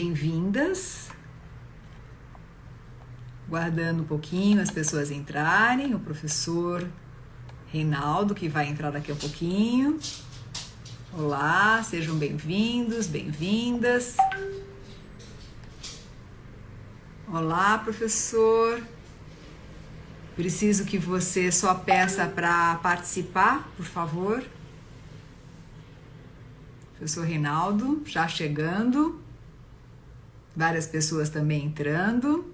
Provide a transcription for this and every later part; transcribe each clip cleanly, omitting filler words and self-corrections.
bem-vindas. Guardando um pouquinho as pessoas entrarem, o professor Reinaldo, que vai entrar daqui a pouquinho. Olá, sejam bem-vindos, bem-vindas. Olá, professor. Preciso que você só peça para participar, por favor. Professor Reinaldo, já chegando. Várias pessoas também entrando.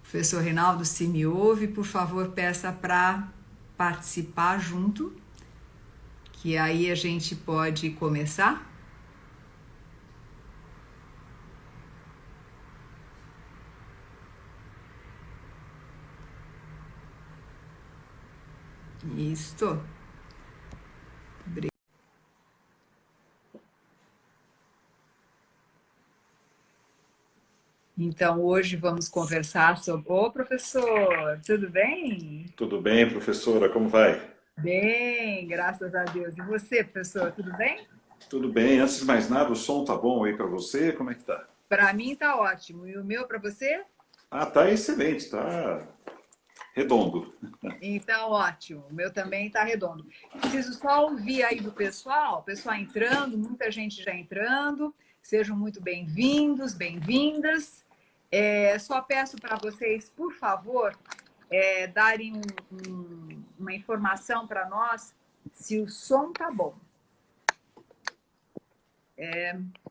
Professor Reinaldo, se me ouve, por favor, peça para participar junto, que aí a gente pode começar. Isso. Então, hoje vamos conversar sobre... Ô, professor, tudo bem? Tudo bem, professora, como vai? Bem, graças a Deus. E você, professor, tudo bem? Tudo bem. Antes de mais nada, o som tá bom aí para você? Como é que tá? Para mim tá ótimo. E o meu para você? Ah, tá excelente, tá redondo. Então, ótimo. O meu também está redondo. Preciso só ouvir aí do pessoal, pessoal entrando, muita gente já entrando. Sejam muito bem-vindos, bem-vindas. Só peço para vocês, por favor, darem uma informação para nós se o som tá bom.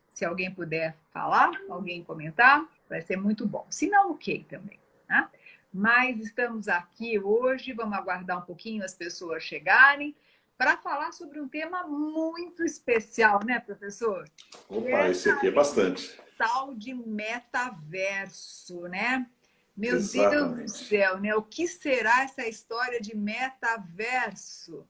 Se alguém puder falar, alguém comentar, vai ser muito bom. Se não, ok também, tá? Mas estamos aqui hoje, vamos aguardar um pouquinho as pessoas chegarem para falar sobre um tema muito especial, né, professor? Opa, esse aqui é bastante. Tal de metaverso, né? Meu Deus do Exatamente. céu, né? O que será essa história de metaverso?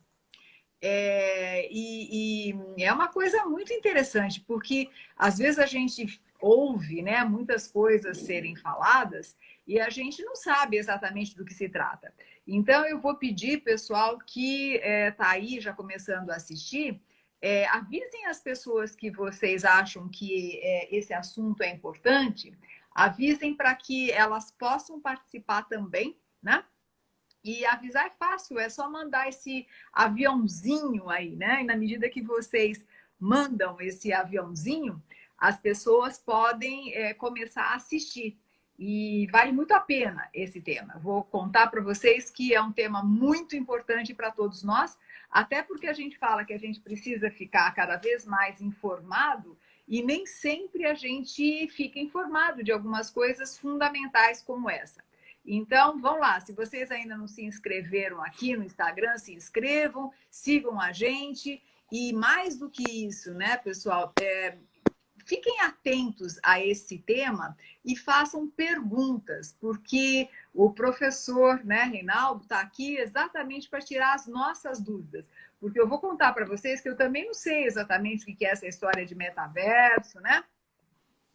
E é uma coisa muito interessante, porque às vezes a gente ouve, né, muitas coisas serem faladas e a gente não sabe exatamente do que se trata. Então, eu vou pedir, pessoal, que está aí já começando a assistir, avisem as pessoas que vocês acham que esse assunto é importante, avisem para que elas possam participar também, né? E avisar é fácil, é só mandar esse aviãozinho aí, né? E na medida que vocês mandam esse aviãozinho, as pessoas podem começar a assistir. E vale muito a pena esse tema. Vou contar para vocês que é um tema muito importante para todos nós, até porque a gente fala que a gente precisa ficar cada vez mais informado e nem sempre a gente fica informado de algumas coisas fundamentais como essa. Então, vão lá. Se vocês ainda não se inscreveram aqui no Instagram, se inscrevam, sigam a gente. E mais do que isso, né, pessoal? Fiquem atentos a esse tema e façam perguntas, porque o professor, né, Reinaldo, está aqui exatamente para tirar as nossas dúvidas. Porque eu vou contar para vocês que eu também não sei exatamente o que é essa história de metaverso, né?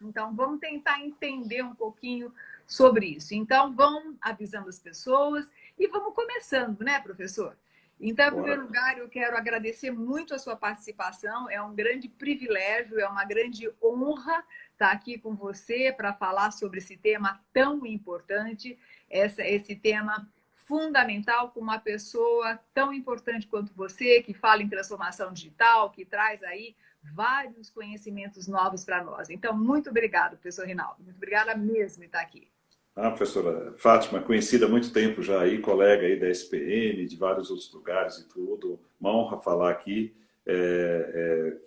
Então, vamos tentar entender um pouquinho sobre isso. Então, vão avisando as pessoas e vamos começando, né, professor? Então, em Bora. primeiro lugar, eu quero agradecer muito a sua participação. É um grande privilégio, é uma grande honra estar aqui com você para falar sobre esse tema tão importante, esse tema fundamental com uma pessoa tão importante quanto você, que fala em transformação digital, que traz aí vários conhecimentos novos para nós. Então, muito obrigada, professor Reinaldo. Muito obrigada mesmo por estar aqui. Ah, professora Fátima, conhecida há muito tempo já aí, colega aí da SPM, de vários outros lugares e tudo. Uma honra falar aqui,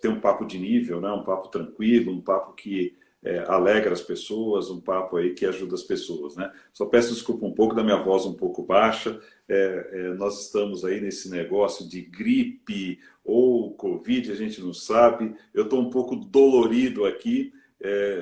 ter um papo de nível, né? Um papo tranquilo, um papo que alegra as pessoas, um papo aí que ajuda as pessoas, né? Só peço desculpa um pouco da minha voz um pouco baixa. Nós estamos aí nesse negócio de gripe ou Covid, a gente não sabe. Eu estou um pouco dolorido aqui.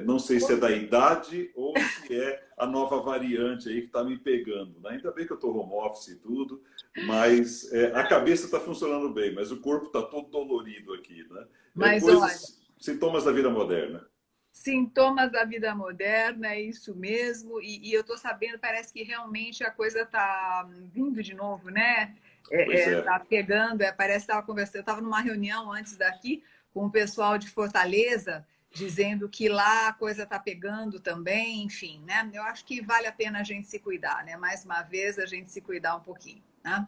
Não sei se é da idade ou se é a nova variante aí que está me pegando, né? Ainda bem que eu estou home office e tudo, mas a cabeça está funcionando bem, mas o corpo está todo dolorido aqui, né? Mas olha, Coisas, sintomas da vida moderna. sintomas da vida moderna, é isso mesmo. E eu estou sabendo, parece que realmente a coisa está vindo de novo, né? Pois é. Tá pegando, parece que estava conversando, eu estava numa reunião antes daqui com o pessoal de Fortaleza, dizendo que lá a coisa está pegando também, enfim, né? Eu acho que vale a pena a gente se cuidar, né? Mais uma vez, a gente se cuidar um pouquinho, né?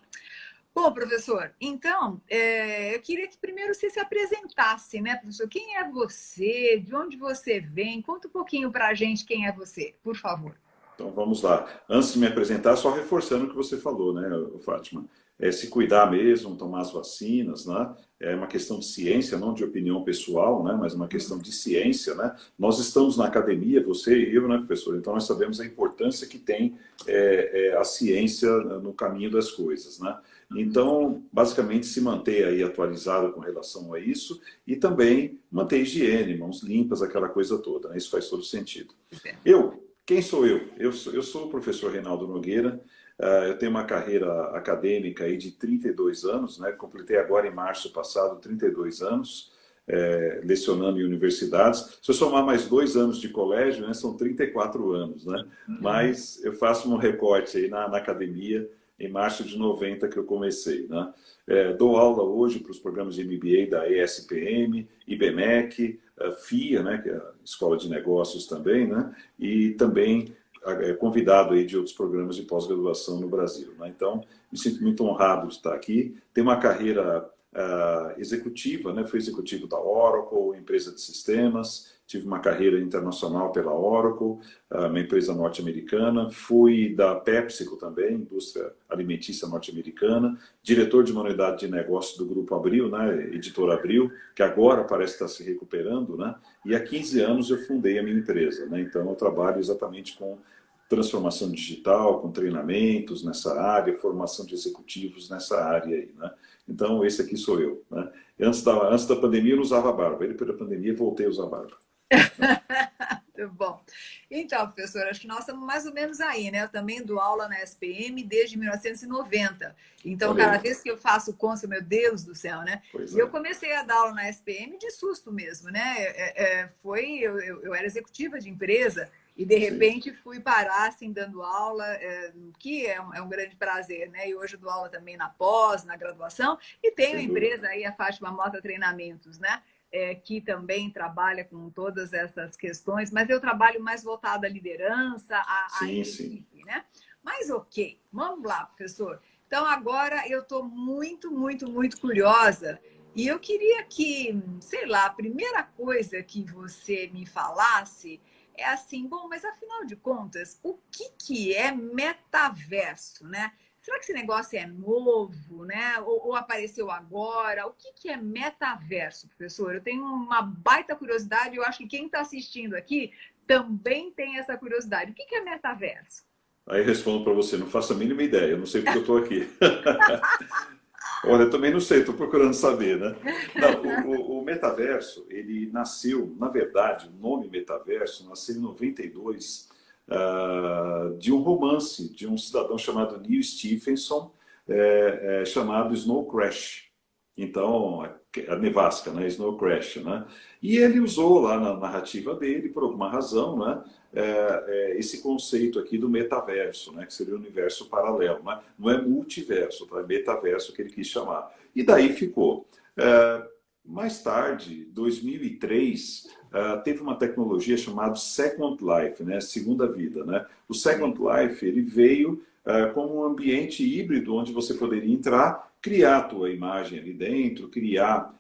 Bom, professor, então, eu queria que primeiro você se apresentasse, né, professor? Quem é você? De onde você vem? Conta um pouquinho para a gente quem é você, por favor. Então vamos lá. Antes de me apresentar, só reforçando o que você falou, né, Fátima? É se cuidar mesmo, tomar as vacinas, né? É uma questão de ciência, não de opinião pessoal, né? Mas uma questão de ciência, né? Nós estamos na academia, você e eu, né, professor? Então nós sabemos a importância que tem a ciência no caminho das coisas, né? Então, basicamente, se manter aí atualizado com relação a isso e também manter higiene, mãos limpas, aquela coisa toda, né? Isso faz todo sentido. Quem sou eu? Eu sou o professor Reinaldo Nogueira. Eu tenho uma carreira acadêmica aí de 32 anos, né? Completei agora em março passado 32 anos, lecionando em universidades. Se eu somar mais 2 anos de colégio, né, são 34 anos, né? Mas eu faço um recorte aí na academia, em março de 90 que eu comecei, né? Dou aula hoje para os programas de MBA da ESPM, IBMEC, FIA, né, que é a Escola de Negócios também, né? E também convidado aí de outros programas de pós-graduação no Brasil, né? Então, me sinto muito honrado de estar aqui. Tenho uma carreira executiva, né? Fui executivo da Oracle, empresa de sistemas. Tive uma carreira internacional pela Oracle, uma empresa norte-americana. Fui da PepsiCo também, indústria alimentícia norte-americana. Diretor de uma unidade de negócio do Grupo Abril, né? Editora Abril, que agora parece estar se recuperando, né? E há 15 anos eu fundei a minha empresa, né? Então eu trabalho exatamente com transformação digital, com treinamentos nessa área, formação de executivos nessa área aí, né? Então esse aqui sou eu, né? Antes da pandemia eu não usava barba, e depois da pandemia voltei a usar barba. Muito bom. Então, professor, acho que nós estamos mais ou menos aí, né? Eu também dou aula na SPM desde 1990. Então, cada vez que eu faço conta, meu Deus do céu, né? E eu comecei a dar aula na SPM de susto mesmo, né? Eu era executiva de empresa e, de repente, fui parar, assim, dando aula, que é um grande prazer, né? E hoje eu dou aula também na pós, na graduação, e tenho empresa aí, a Fátima Mota Treinamentos, né? Que também trabalha com todas essas questões, mas eu trabalho mais voltado à liderança, à equipe, né? Mas ok, vamos lá, professor. Então agora eu estou muito, muito, muito curiosa e eu queria que, sei lá, a primeira coisa que você me falasse é assim, bom, mas afinal de contas, o que é metaverso, né? Será que esse negócio é novo, né? Ou apareceu agora? O que é metaverso, professor? Eu tenho uma baita curiosidade, eu acho que quem está assistindo aqui também tem essa curiosidade. O que é metaverso? Aí eu respondo para você, não faço a mínima ideia, eu não sei porque eu estou aqui. Olha, eu também não sei, estou procurando saber, né? Não, o metaverso, ele nasceu, na verdade, o nome metaverso nasceu em 92, de um romance de um cidadão chamado Neil Stephenson, chamado Snow Crash. Então, a nevasca, né? Snow Crash, né? E ele usou lá na narrativa dele, por alguma razão, né? Esse conceito aqui do metaverso, né? Que seria o universo paralelo, né? Não é multiverso, tá? É metaverso que ele quis chamar. E daí ficou. Mais tarde, 2003, teve uma tecnologia chamada Second Life, né? Segunda vida, né? O Second Life ele veio como um ambiente híbrido onde você poderia entrar, criar a tua imagem ali dentro, criar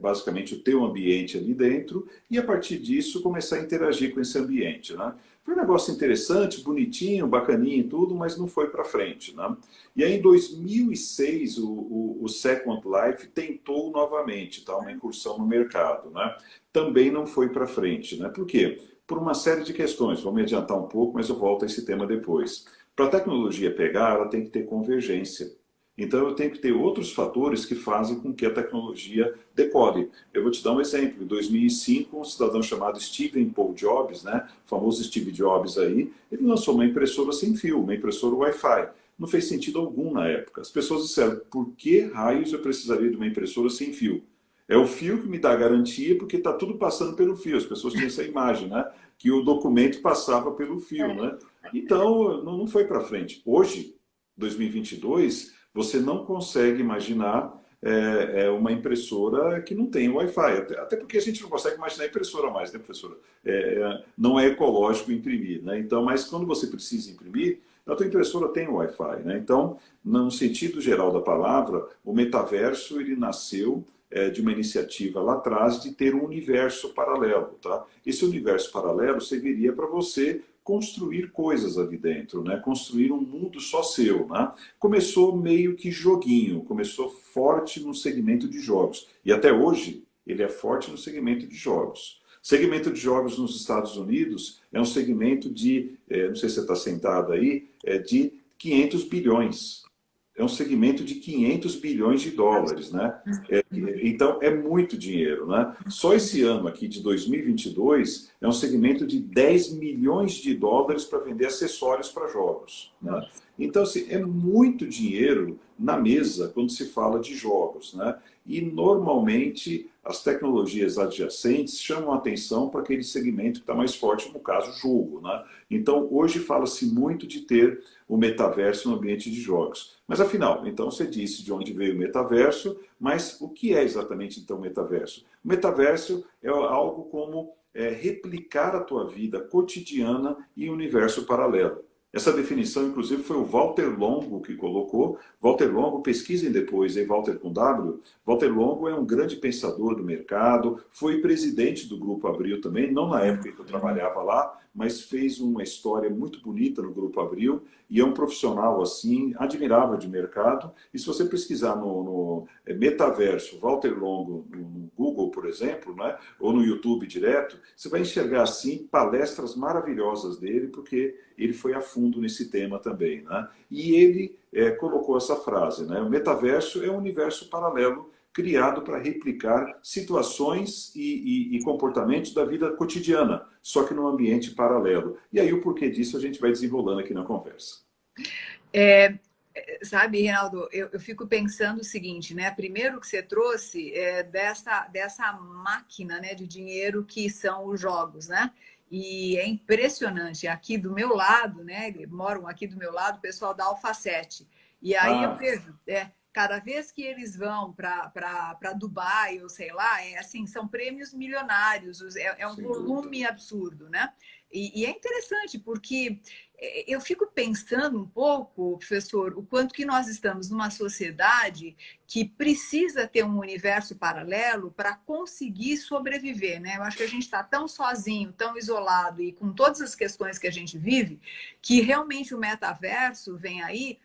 basicamente o teu ambiente ali dentro e a partir disso começar a interagir com esse ambiente, né? Foi um negócio interessante, bonitinho, bacaninho e tudo, mas não foi para frente, né? E aí em 2006 o Second Life tentou novamente, tá? Uma incursão no mercado, né? Também não foi para frente, né? Por quê? Por uma série de questões. Vou me adiantar um pouco, mas eu volto a esse tema depois. Para a tecnologia pegar, ela tem que ter convergência. Então, eu tenho que ter outros fatores que fazem com que a tecnologia decole. Eu vou te dar um exemplo. Em 2005, um cidadão chamado Stephen Paul Jobs, né, o famoso Steve Jobs aí, ele lançou uma impressora sem fio, uma impressora Wi-Fi. Não fez sentido algum na época. As pessoas disseram, por que raios eu precisaria de uma impressora sem fio? É o fio que me dá garantia, porque está tudo passando pelo fio. As pessoas tinham essa imagem, né, que o documento passava pelo fio, né? Então, não foi para frente. Hoje, 2022, Você não consegue imaginar uma impressora que não tem Wi-Fi. Até porque a gente não consegue imaginar impressora mais, né, professora? Não é ecológico imprimir, né? Então, mas quando você precisa imprimir, a tua impressora tem Wi-Fi, né? Então, no sentido geral da palavra, o metaverso ele nasceu de uma iniciativa lá atrás de ter um universo paralelo, tá? Esse universo paralelo serviria para você construir coisas ali dentro, né? Construir um mundo só seu, né? Começou meio que joguinho, começou forte no segmento de jogos. E até hoje ele é forte no segmento de jogos. Segmento de jogos nos Estados Unidos é um segmento de, não sei se você está sentado aí, de 500 bilhões. É um segmento de 500 bilhões de dólares, né? Então, é muito dinheiro, né? Só esse ano aqui, de 2022, é um segmento de 10 milhões de dólares para vender acessórios para jogos, né? Então, assim, é muito dinheiro na mesa quando se fala de jogos, né? E, normalmente, as tecnologias adjacentes chamam a atenção para aquele segmento que está mais forte, no caso, jogo, né? Então, hoje fala-se muito de ter o metaverso no ambiente de jogos. Mas, afinal, então você disse de onde veio o metaverso, mas o que é exatamente, então, o metaverso? O metaverso é algo como replicar a tua vida cotidiana em um universo paralelo. Essa definição, inclusive, foi o Walter Longo que colocou. Walter Longo, pesquisem depois, hein? Walter com W. Walter Longo é um grande pensador do mercado, foi presidente do Grupo Abril também, não na época que eu trabalhava lá, mas fez uma história muito bonita no Grupo Abril e é um profissional, assim, admirável de mercado. E se você pesquisar no metaverso, Walter Longo, no Google, por exemplo, né? Ou no YouTube direto, você vai enxergar, assim, palestras maravilhosas dele, porque ele foi a fundo nesse tema também, né? E ele colocou essa frase, né? O metaverso é um universo paralelo criado para replicar situações e comportamentos da vida cotidiana, só que num ambiente paralelo. E aí o porquê disso a gente vai desenrolando aqui na conversa. Sabe, Reinaldo, eu fico pensando o seguinte, né? Primeiro que você trouxe dessa máquina, né, de dinheiro que são os jogos, né? E é impressionante. Aqui do meu lado, né? Moram aqui do meu lado o pessoal da Alfacete. E aí eu vejo, cada vez que eles vão para Dubai, ou sei lá, assim, são prêmios milionários, é um volume absurdo, né? E é interessante, porque eu fico pensando um pouco, professor, o quanto que nós estamos numa sociedade que precisa ter um universo paralelo para conseguir sobreviver, né? Eu acho que a gente está tão sozinho, tão isolado e com todas as questões que a gente vive, que realmente o metaverso vem aí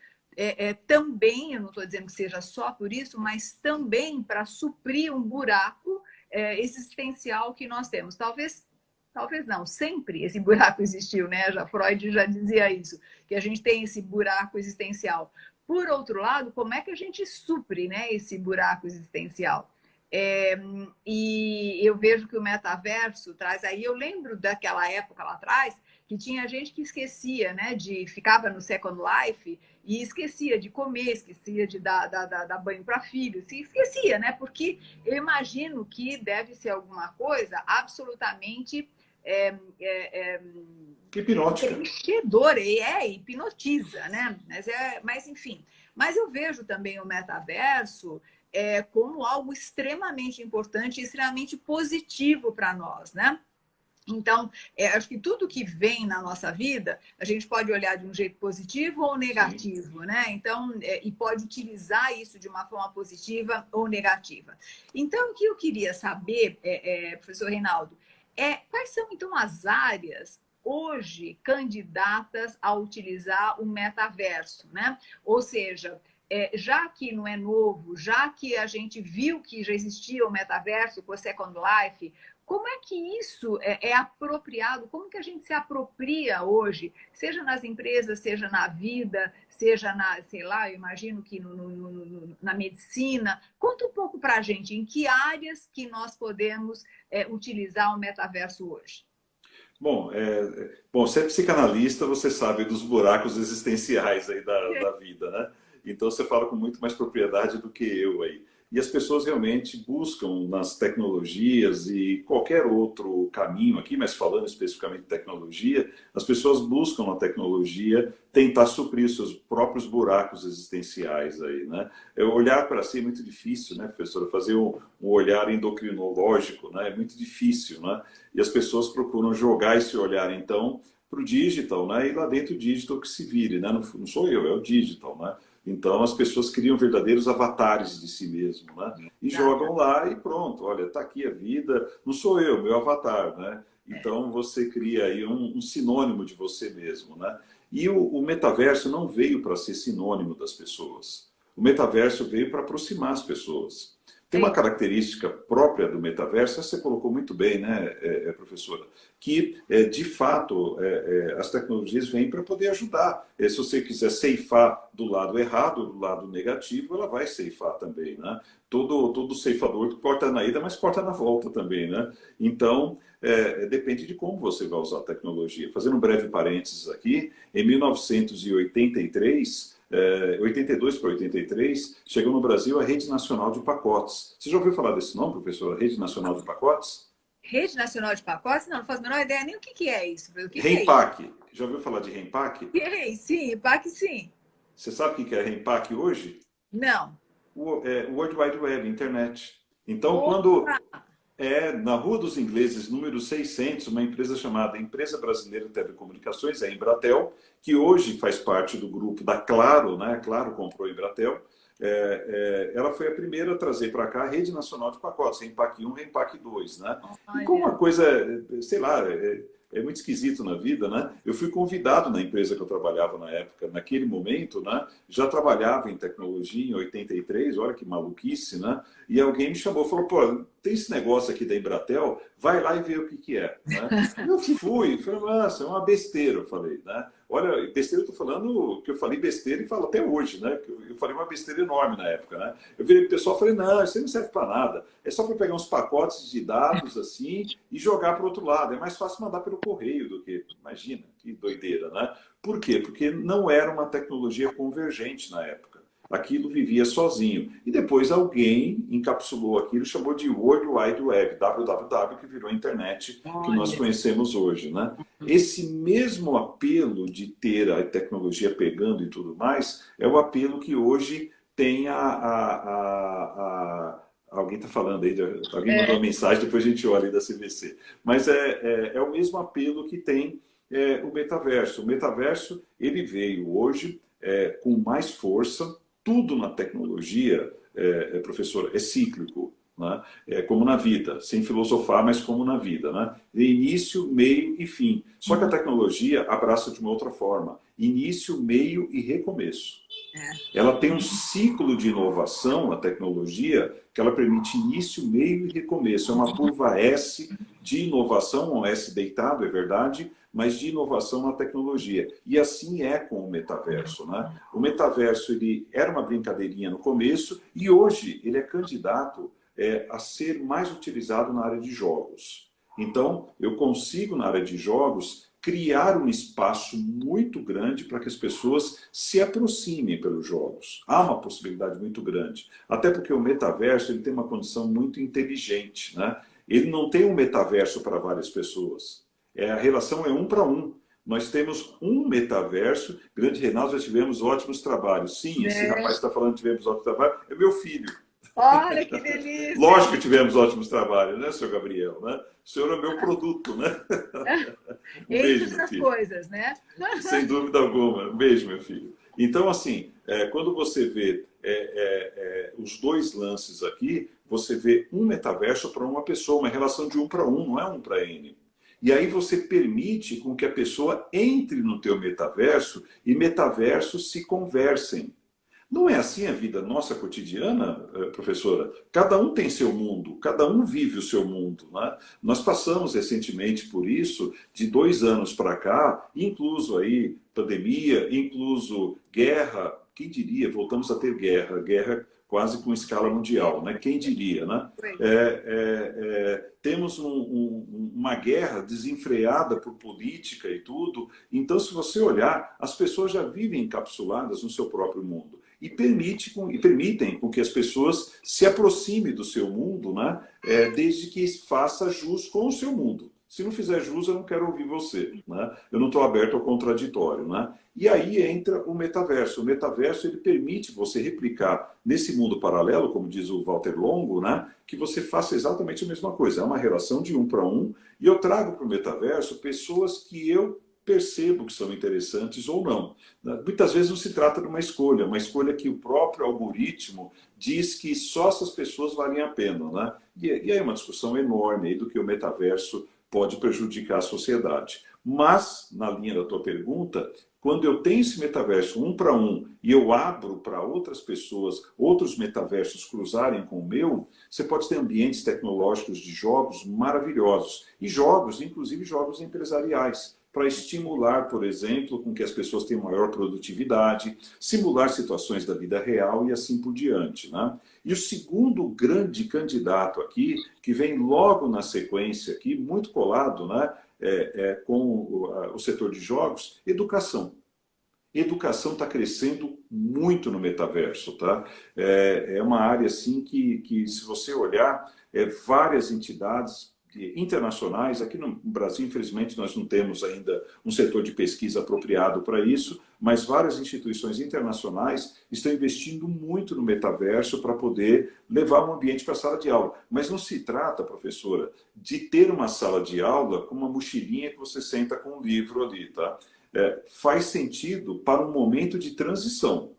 também, eu não estou dizendo que seja só por isso, mas também para suprir um buraco existencial que nós temos. Talvez não, sempre esse buraco existiu, né? Freud já dizia isso, que a gente tem esse buraco existencial. Por outro lado, como é que a gente supre, né, esse buraco existencial? E eu vejo que o metaverso traz aí, eu lembro daquela época lá atrás, que tinha gente que esquecia, né, ficava no Second Life e esquecia de comer, esquecia de dar banho para filho, se esquecia, né? Porque eu imagino que deve ser alguma coisa absolutamente hipnótica. Preenchedora, hipnotiza, né? Mas enfim. Mas eu vejo também o metaverso como algo extremamente importante e extremamente positivo para nós, né? Então, acho que tudo que vem na nossa vida, a gente pode olhar de um jeito positivo ou negativo, né? Então, e pode utilizar isso de uma forma positiva ou negativa. Então, o que eu queria saber, professor Reinaldo, quais são, então, as áreas hoje candidatas a utilizar o metaverso, né? Ou seja, já que não é novo, já que a gente viu que já existia o metaverso com o Second Life, como é que isso é apropriado? Como que a gente se apropria hoje, seja nas empresas, seja na vida, seja na, sei lá, eu imagino que na medicina? Conta um pouco para a gente, em que áreas que nós podemos utilizar o metaverso hoje? Bom, você é psicanalista, você sabe dos buracos existenciais aí da vida, né? Então você fala com muito mais propriedade do que eu aí. E as pessoas realmente buscam nas tecnologias e qualquer outro caminho aqui, mas falando especificamente de tecnologia, as pessoas buscam na tecnologia tentar suprir seus próprios buracos existenciais aí, né? Olhar para si é muito difícil, né, professora? Fazer um olhar endocrinológico, né, é muito difícil, né? E as pessoas procuram jogar esse olhar, então, para o digital, né? E lá dentro o digital que se vire, né? Não sou eu, é o digital, né? Então as pessoas criam verdadeiros avatares de si mesmo, né? E jogam lá e pronto, olha, está aqui a vida, não sou eu, meu avatar, né? Então você cria aí um sinônimo de você mesmo, né? E o metaverso não veio para ser sinônimo das pessoas. O metaverso veio para aproximar as pessoas. Tem uma característica própria do metaverso, você colocou muito bem, né, professora, que, de fato, as tecnologias vêm para poder ajudar. Se você quiser ceifar do lado errado, do lado negativo, ela vai ceifar também, né? Todo ceifador corta na ida, mas corta na volta também, né? Então, depende de como você vai usar a tecnologia. Fazendo um breve parênteses aqui, em 1983... 82 para 83, chegou no Brasil a Rede Nacional de Pacotes. Você já ouviu falar desse nome, professora? Rede Nacional de Pacotes? Rede Nacional de Pacotes? Não faço a menor ideia nem o que é isso. O que é isso? Reimpac. Já ouviu falar de Reimpac? Sim, PAC sim. Você sabe o que é Reimpac hoje? Não. O World Wide Web, internet. Então, quando Opa! na Rua dos Ingleses, número 600, uma empresa chamada Empresa Brasileira de Telecomunicações, a Embratel, que hoje faz parte do grupo da Claro, né? A Claro comprou a Embratel. Ela foi a primeira a trazer para cá a Rede Nacional de Pacotes, Reimpac 1, Reimpac 2, né? E como uma coisa, sei lá, é muito esquisito na vida, né? Eu fui convidado na empresa que eu trabalhava na época, naquele momento, né? Já trabalhava em tecnologia em 83, olha que maluquice, né? E alguém me chamou e falou, pô, tem esse negócio aqui da Embratel, vai lá e vê o que é, né? Eu fui, falei, nossa, é uma besteira, eu falei, né? Olha, besteira eu tô falando que eu falei besteira e falo até hoje, né? Eu falei uma besteira enorme na época, né? Eu virei pro pessoal e falei, não, isso aí não serve para nada. É só para pegar uns pacotes de dados assim e jogar para o outro lado. É mais fácil mandar pelo correio do que... Imagina, que doideira, né? Por quê? Porque não era uma tecnologia convergente na época. Aquilo vivia sozinho. E depois alguém encapsulou aquilo, chamou de World Wide Web, www, que virou a internet que nós conhecemos hoje, né? Esse mesmo apelo de ter a tecnologia pegando e tudo mais, é o apelo que hoje tem alguém está falando aí, alguém mandou uma mensagem, depois a gente olha aí da CVC. Mas é o mesmo apelo que tem o metaverso. O metaverso, ele veio hoje com mais força. Tudo na tecnologia, professor, é cíclico, né? É como na vida, sem filosofar, mas como na vida, né? De início, meio e fim. Só que a tecnologia abraça de uma outra forma. Início, meio e recomeço. Ela tem um ciclo de inovação, a tecnologia, que ela permite início, meio e recomeço. É uma curva S de inovação, um S deitado, é verdade, mas de inovação na tecnologia. E assim é com o metaverso, né? O metaverso, ele era uma brincadeirinha no começo e hoje ele é candidato a ser mais utilizado na área de jogos. Então, eu consigo, na área de jogos, criar um espaço muito grande para que as pessoas se aproximem pelos jogos. Há uma possibilidade muito grande. Até porque o metaverso ele tem uma condição muito inteligente, né? Ele não tem um metaverso para várias pessoas. A relação é 1 para 1. Nós temos um metaverso. Grande Reinaldo, já tivemos ótimos trabalhos. Sim, esse rapaz que está falando que tivemos ótimos trabalhos é meu filho. Olha que delícia! Lógico que tivemos ótimos trabalhos, né, senhor Gabriel? Né? O senhor é meu produto, né? Um beijo, Entre meu outras filho. coisas, né? Sem dúvida alguma. Um beijo, meu filho. Então, assim, quando você vê os dois lances aqui, você vê um metaverso para uma pessoa, uma relação de 1 para 1, não é 1 para N. E aí você permite com que a pessoa entre no teu metaverso e metaversos se conversem. Não é assim a vida nossa cotidiana, professora? Cada um tem seu mundo, cada um vive o seu mundo, né? Nós passamos recentemente por isso, de 2 anos para cá, incluso aí pandemia, incluso guerra, quem diria, voltamos a ter guerra quase com escala mundial, né? Quem diria, né? Temos uma guerra desenfreada por política e tudo. Então, se você olhar, as pessoas já vivem encapsuladas no seu próprio mundo. e permitem com que as pessoas se aproximem do seu mundo, né? Desde que faça jus com o seu mundo. Se não fizer jus, eu não quero ouvir você, né? Eu não estou aberto ao contraditório, né? E aí entra o metaverso. O metaverso ele permite você replicar nesse mundo paralelo, como diz o Walter Longo, né? Que você faça exatamente a mesma coisa. É uma relação de 1 para 1. E eu trago para o metaverso pessoas que eu percebo que são interessantes ou não. Muitas vezes não se trata de uma escolha que o próprio algoritmo diz que só essas pessoas valem a pena, né? E aí é uma discussão enorme aí do que o metaverso pode prejudicar a sociedade. Mas, na linha da tua pergunta, quando eu tenho esse metaverso 1 para 1 e eu abro para outras pessoas, outros metaversos cruzarem com o meu, você pode ter ambientes tecnológicos de jogos maravilhosos. E jogos, inclusive jogos empresariais, para estimular, por exemplo, com que as pessoas tenham maior produtividade, simular situações da vida real e assim por diante, né? E o segundo grande candidato aqui, que vem logo na sequência aqui, muito colado, né, com o setor de jogos, educação. Educação está crescendo muito no metaverso, tá? É uma área assim que se você olhar, várias entidades internacionais, aqui no Brasil, infelizmente, nós não temos ainda um setor de pesquisa apropriado para isso, mas várias instituições internacionais estão investindo muito no metaverso para poder levar um ambiente para a sala de aula. Mas não se trata, professora, de ter uma sala de aula com uma mochilinha que você senta com um livro ali, tá? Faz sentido para um momento de transição.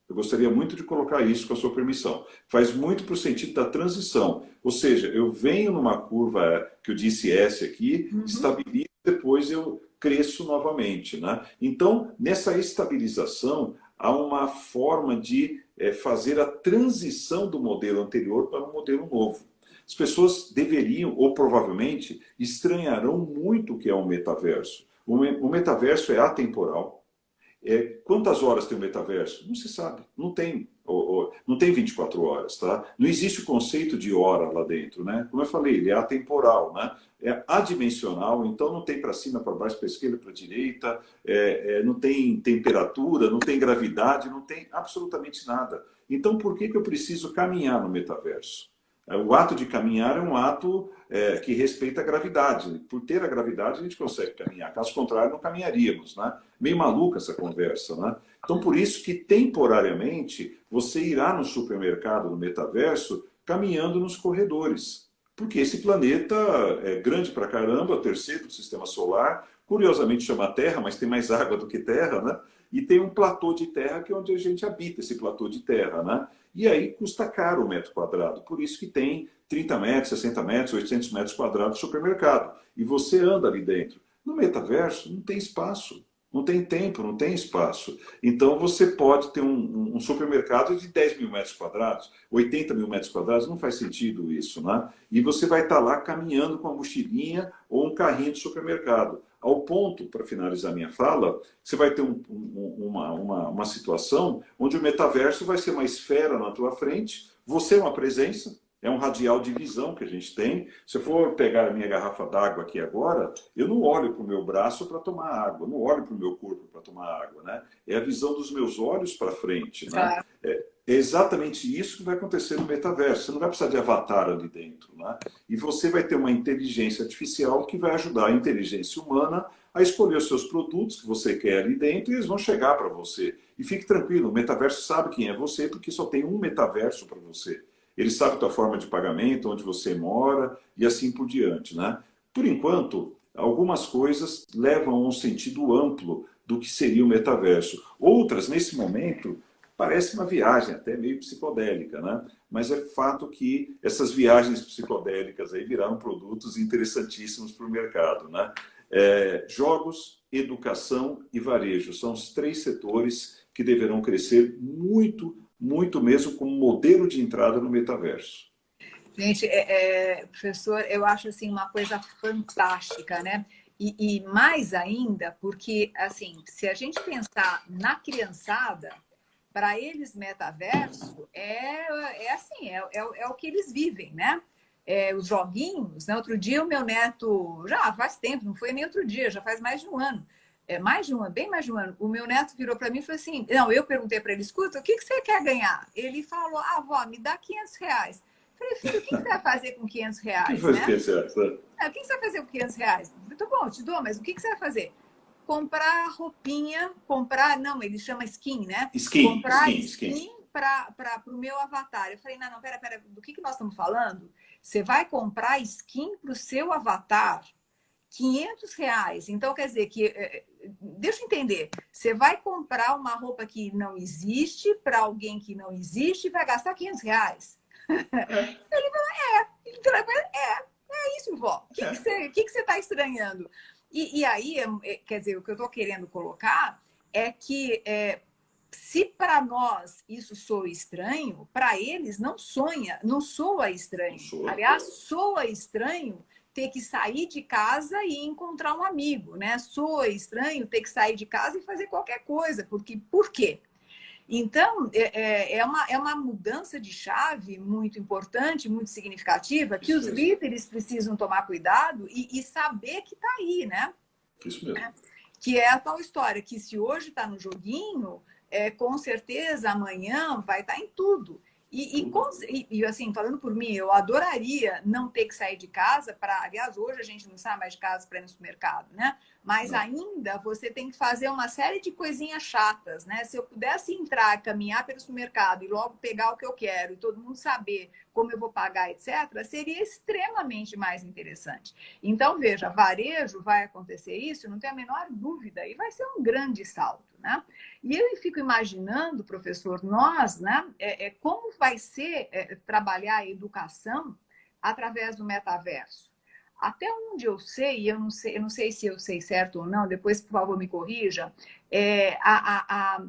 Eu gostaria muito de colocar isso com a sua permissão. Faz muito para o sentido da transição. Ou seja, eu venho numa curva que eu disse S aqui, estabilizo, depois eu cresço novamente, né? Então, nessa estabilização, há uma forma de fazer a transição do modelo anterior para um modelo novo. As pessoas deveriam, ou provavelmente, estranharão muito o que é um metaverso. O metaverso é atemporal. Quantas horas tem o metaverso? Não se sabe, não tem 24 horas, tá? Não existe o conceito de hora lá dentro, né? Como eu falei, ele é atemporal, né? É adimensional, então não tem para cima, para baixo, para esquerda, para direita, não tem temperatura, não tem gravidade, não tem absolutamente nada. Então por que eu preciso caminhar no metaverso? O ato de caminhar é um ato que respeita a gravidade. Por ter a gravidade, a gente consegue caminhar. Caso contrário, não caminharíamos, né? Meio maluca essa conversa, né? Então, por isso que, temporariamente, você irá no supermercado, no metaverso, caminhando nos corredores. Porque esse planeta é grande pra caramba, o terceiro do sistema solar, curiosamente chama Terra, mas tem mais água do que Terra, né? E tem um platô de terra que é onde a gente habita, esse platô de terra, né? E aí custa caro o metro quadrado. Por isso que tem 30 metros, 60 metros, 800 metros quadrados de supermercado. E você anda ali dentro. No metaverso não tem espaço, não tem tempo, não tem espaço. Então você pode ter um supermercado de 10 mil metros quadrados, 80 mil metros quadrados, não faz sentido isso, né? E você vai estar lá caminhando com uma mochilinha ou um carrinho de supermercado. Ao ponto, para finalizar minha fala, você vai ter uma situação onde o metaverso vai ser uma esfera na tua frente, você é uma presença, é um radial de visão que a gente tem. Se eu for pegar a minha garrafa d'água aqui agora, eu não olho para o meu braço para tomar água, não olho para o meu corpo para tomar água, né? É a visão dos meus olhos para frente, né? É exatamente isso que vai acontecer no metaverso. Você não vai precisar de avatar ali dentro, né? E você vai ter uma inteligência artificial que vai ajudar a inteligência humana a escolher os seus produtos que você quer ali dentro e eles vão chegar para você. E fique tranquilo, o metaverso sabe quem é você porque só tem um metaverso para você. Ele sabe a tua forma de pagamento, onde você mora e assim por diante, né? Por enquanto, algumas coisas levam a um sentido amplo do que seria o metaverso. Outras, nesse momento, parece uma viagem até meio psicodélica, né? Mas é fato que essas viagens psicodélicas aí viraram produtos interessantíssimos para o mercado, né? Jogos, educação e varejo são os 3 setores que deverão crescer muito, muito mesmo como modelo de entrada no metaverso. Gente, professor, eu acho assim uma coisa fantástica, né? E mais ainda, porque assim, se a gente pensar na criançada, para eles metaverso é o que eles vivem, né? Os joguinhos, né? Outro dia o meu neto, já faz tempo, não foi nem outro dia, já faz mais de um ano, mais de um ano, bem mais de um ano, o meu neto virou para mim e falou assim, não, eu perguntei para ele, escuta, o que você quer ganhar? Ele falou, avó, me dá R$ 500. Eu falei, filho, o que você vai fazer com O que R$ 500, faz né? 500 reais? O que você vai fazer com R$ 500? Muito bom, te dou, mas o que você vai fazer? Comprar roupinha, comprar, não, ele chama skin, né? Comprar skin para o meu avatar. Eu falei, não, pera, do que nós estamos falando? Você vai comprar skin para o seu avatar, R$ 500. Então, quer dizer que, deixa eu entender, você vai comprar uma roupa que não existe para alguém que não existe e vai gastar R$ 500. Ele falou, é isso, vó. O que você está estranhando? E aí, quer dizer, o que eu estou querendo colocar é que se para nós isso soa estranho, para eles não soa estranho. Aliás, soa estranho ter que sair de casa e encontrar um amigo, né? Soa estranho ter que sair de casa e fazer qualquer coisa, porque por quê? Então, é uma mudança de chave muito importante, muito significativa, que os líderes precisam tomar cuidado e saber que está aí, né? Isso mesmo. Que é a tal história, que se hoje está no joguinho, com certeza amanhã vai estar em tudo. E assim, falando por mim, eu adoraria não ter que sair de casa para... Aliás, hoje a gente não sai mais de casa para ir no supermercado, né? Mas ainda você tem que fazer uma série de coisinhas chatas, né? Se eu pudesse entrar, caminhar pelo supermercado e logo pegar o que eu quero e todo mundo saber como eu vou pagar, etc., seria extremamente mais interessante. Então, veja, varejo vai acontecer isso, não tem a menor dúvida, e vai ser um grande salto, né? E eu fico imaginando, professor, nós, né, como vai ser trabalhar a educação através do metaverso. Até onde eu sei, eu não sei se eu sei certo ou não, depois, por favor, me corrija,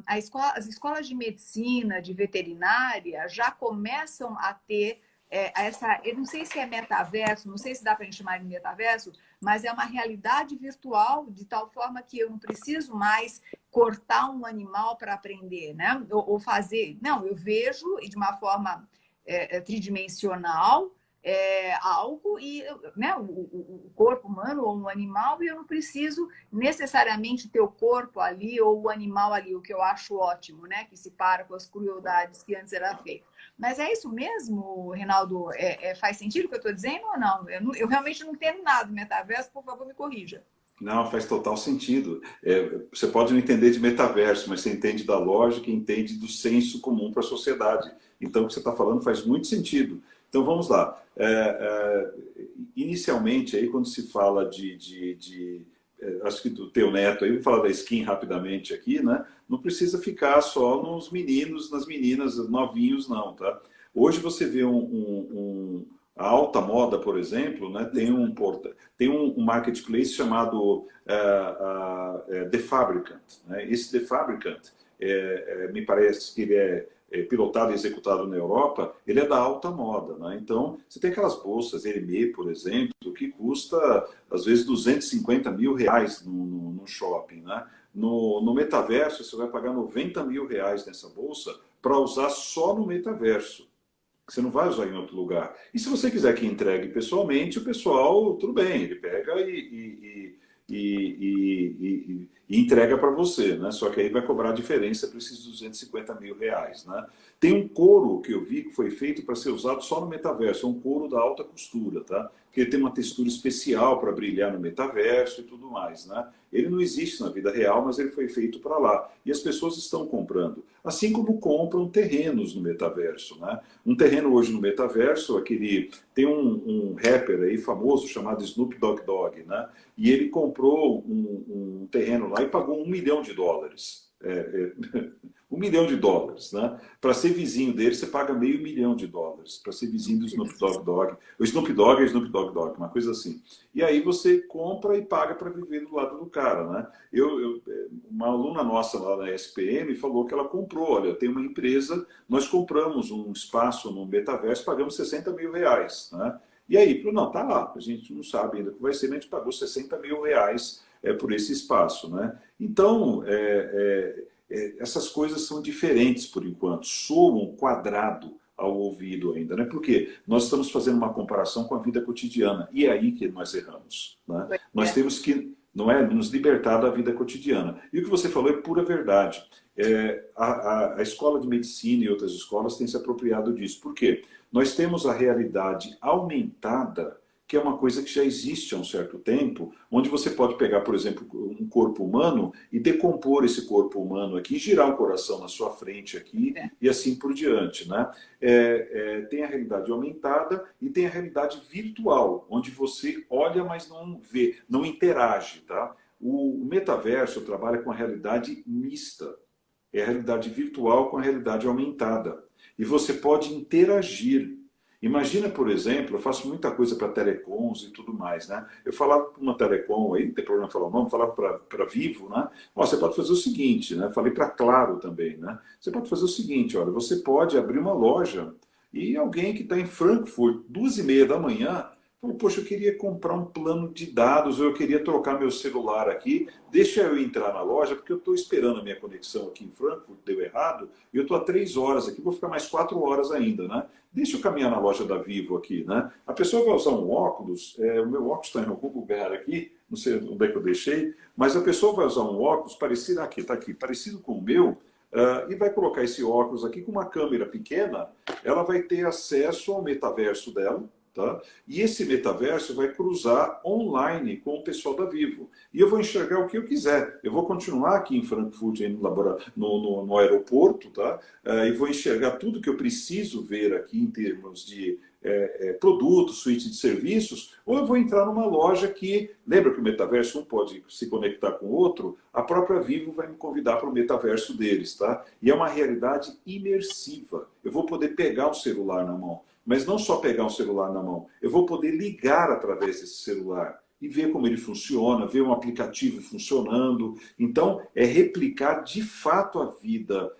as escolas de medicina, de veterinária, já começam a ter eu não sei se é metaverso, não sei se dá para a gente chamar de metaverso, mas é uma realidade virtual, de tal forma que eu não preciso mais cortar um animal para aprender, né? Ou fazer... Não, eu vejo de uma forma tridimensional, algo e, né, o corpo humano ou um animal, e eu não preciso necessariamente ter o corpo ali ou o animal ali, o que eu acho ótimo, né, que se para com as crueldades que antes era feito. Mas é isso mesmo, Reinaldo? Faz sentido o que eu estou dizendo ou não? Eu realmente não entendo nada do metaverso, por favor, me corrija. Não, faz total sentido. Você pode não entender de metaverso, mas você entende da lógica e entende do senso comum para a sociedade. Então, o que você está falando faz muito sentido. Então, vamos lá. Inicialmente, aí, quando se fala acho que do teu neto, aí, vou falar da skin rapidamente aqui, né? Não precisa ficar só nos meninos, nas meninas, novinhos, não, tá? Hoje você vê a alta moda, por exemplo, né, tem um marketplace chamado The Fabricant. Né? Esse The Fabricant, me parece que ele é pilotado e executado na Europa, ele é da alta moda. Né? Então, você tem aquelas bolsas Hermès, por exemplo, que custa, às vezes, R$250 mil no shopping. Né? No metaverso, você vai pagar R$90 mil nessa bolsa para usar só no metaverso. Você não vai usar em outro lugar. E se você quiser que entregue pessoalmente, o pessoal, tudo bem, ele pega e entrega para você, né? Só que aí vai cobrar a diferença para esses R$250 mil, né? Tem um couro que eu vi que foi feito para ser usado só no metaverso, é um couro da alta costura, tá? Que ele tem uma textura especial para brilhar no metaverso e tudo mais, né? Ele não existe na vida real, mas ele foi feito para lá. E as pessoas estão comprando. Assim como compram terrenos no metaverso, né? Um terreno hoje no metaverso, tem um rapper aí famoso chamado Snoop Dogg, né? E ele comprou um terreno lá e pagou $1 milhão. $1 milhão, né? Para ser vizinho dele, você paga $500 mil. Para ser vizinho do Snoop Dogg. O Snoop Dogg é Snoop Dogg, uma coisa assim. E aí você compra e paga para viver do lado do cara, né? Uma aluna nossa lá na SPM falou que ela comprou, olha, tem uma empresa, nós compramos um espaço no metaverso, pagamos R$60 mil, né? E aí, não, tá lá, a gente não sabe ainda o que vai ser, mas a gente pagou R$60 mil por esse espaço, né? Então, essas coisas são diferentes por enquanto, soam quadrado ao ouvido ainda, né? Porque nós estamos fazendo uma comparação com a vida cotidiana, e é aí que nós erramos, né? Nós temos que não é? Nos libertar da vida cotidiana. E o que você falou é pura verdade. A escola de medicina e outras escolas têm se apropriado disso. Por quê? Nós temos a realidade aumentada, que é uma coisa que já existe há um certo tempo, onde você pode pegar, por exemplo, um corpo humano e decompor esse corpo humano aqui, girar o coração na sua frente aqui e assim por diante, né? Tem a realidade aumentada e tem a realidade virtual, onde você olha, mas não vê, não interage, tá? O metaverso trabalha com a realidade mista. É a realidade virtual com a realidade aumentada. E você pode interagir. Imagina, por exemplo, eu faço muita coisa para telecoms e tudo mais, né? Eu falava para uma telecom, aí não tem problema falar o nome, falava para Vivo, né? Ó, você pode fazer o seguinte, né? Falei para Claro também, né? Você pode fazer o seguinte, olha, você pode abrir uma loja e alguém que está em Frankfurt, 2h30 da manhã, falou, poxa, eu queria comprar um plano de dados, ou eu queria trocar meu celular aqui, deixa eu entrar na loja, porque eu estou esperando a minha conexão aqui em Frankfurt, deu errado, e eu estou há 3 horas aqui, vou ficar mais 4 horas ainda, né? Deixa eu caminhar na loja da Vivo aqui, né? A pessoa vai usar um óculos, o meu óculos está em algum lugar aqui, não sei onde é que eu deixei, mas a pessoa vai usar um óculos parecido, aqui, está aqui, parecido com o meu, e vai colocar esse óculos aqui com uma câmera pequena, ela vai ter acesso ao metaverso dela, tá? E esse metaverso vai cruzar online com o pessoal da Vivo. E eu vou enxergar o que eu quiser. Eu vou continuar aqui em Frankfurt, no aeroporto, tá? E vou enxergar tudo que eu preciso ver aqui em termos de produtos, suíte de serviços, ou eu vou entrar numa loja que, lembra que o metaverso um pode se conectar com o outro, a própria Vivo vai me convidar para o metaverso deles, tá? E é uma realidade imersiva. Eu vou poder pegar um celular na mão, mas não só pegar um celular na mão, eu vou poder ligar através desse celular e ver como ele funciona, ver um aplicativo funcionando. Então, é replicar de fato a vida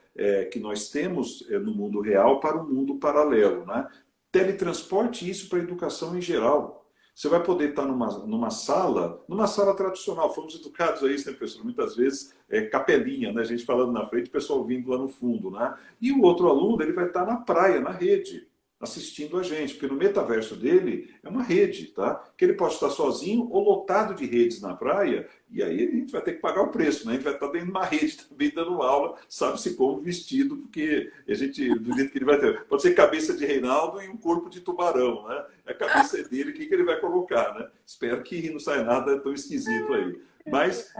que nós temos no mundo real para o mundo paralelo, né? Teletransporte isso para a educação em geral. Você vai poder estar numa sala tradicional. Fomos educados a isso, né, professor? Muitas vezes capelinha, né? A gente falando na frente, o pessoal vindo lá no fundo, né? E o outro aluno, ele vai estar na praia, na rede, assistindo a gente, porque no metaverso dele é uma rede, tá? Que ele pode estar sozinho ou lotado de redes na praia, e aí a gente vai ter que pagar o preço, né? A gente vai estar dentro de uma rede também dando aula, sabe-se como vestido, porque a gente, do jeito que ele vai ter, pode ser cabeça de Reinaldo e um corpo de tubarão, né? A cabeça dele, o que ele vai colocar, né? Espero que não saia nada tão esquisito aí. Mas,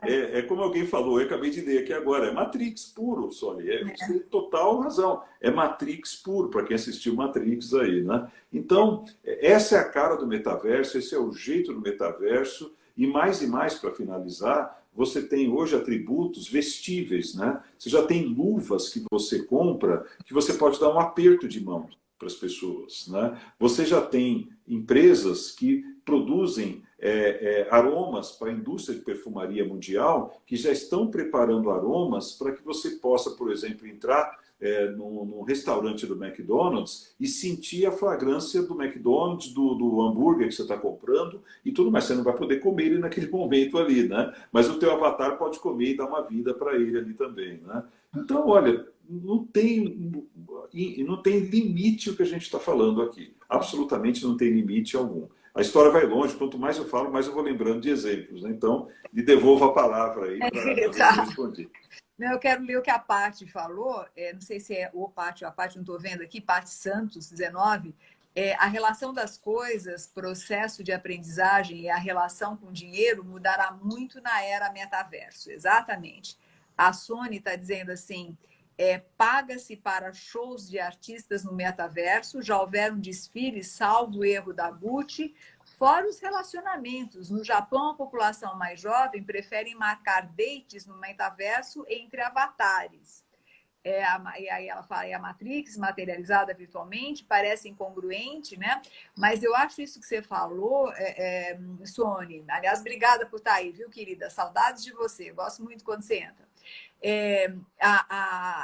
como alguém falou, eu acabei de ler aqui agora, é Matrix puro, Sônia. Você tem total razão. É Matrix puro, para quem assistiu Matrix aí, né? Então, essa é a cara do metaverso, esse é o jeito do metaverso. E mais, para finalizar, você tem hoje atributos vestíveis, né? Você já tem luvas que você compra, que você pode dar um aperto de mão para as pessoas, né? Você já tem empresas que produzem aromas para a indústria de perfumaria mundial, que já estão preparando aromas para que você possa, por exemplo, entrar num restaurante do McDonald's e sentir a fragrância do McDonald's, do hambúrguer que você está comprando e tudo mais. Você não vai poder comer ele naquele momento ali, né? Mas o teu avatar pode comer e dar uma vida para ele ali também, né? Então, olha, não tem limite o que a gente está falando aqui. Absolutamente não tem limite algum. A história vai longe, quanto mais eu falo, mais eu vou lembrando de exemplos, né? Então, lhe devolvo a palavra aí para ver se eu respondi. Não, eu quero ler o que a Paty falou, não sei se é o Paty ou a Paty, não estou vendo aqui, Paty Santos, 19, a relação das coisas, processo de aprendizagem e a relação com o dinheiro mudará muito na era metaverso, exatamente. A Sony está dizendo assim, paga-se para shows de artistas no metaverso, já houveram desfiles, salvo o erro da Gucci, fora os relacionamentos. No Japão, a população mais jovem prefere marcar dates no metaverso entre avatares. E aí ela fala, a Matrix materializada virtualmente, parece incongruente, né? Mas eu acho isso que você falou, Sônia, aliás, obrigada por estar aí, viu, querida? Saudades de você, eu gosto muito quando você entra.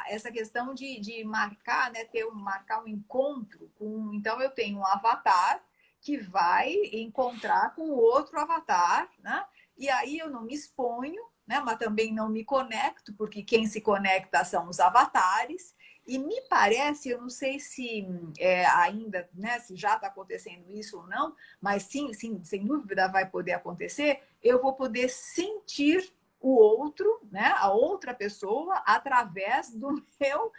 Essa questão de marcar, né, marcar um encontro com... Então, eu tenho um avatar que vai encontrar com o outro avatar, né? E aí eu não me exponho, né? Mas também não me conecto, porque quem se conecta são os avatares. E me parece, eu não sei se ainda, né, se já está acontecendo isso ou não, mas sim, sim, sem dúvida vai poder acontecer, eu vou poder sentir o outro, né, a outra pessoa, através do meu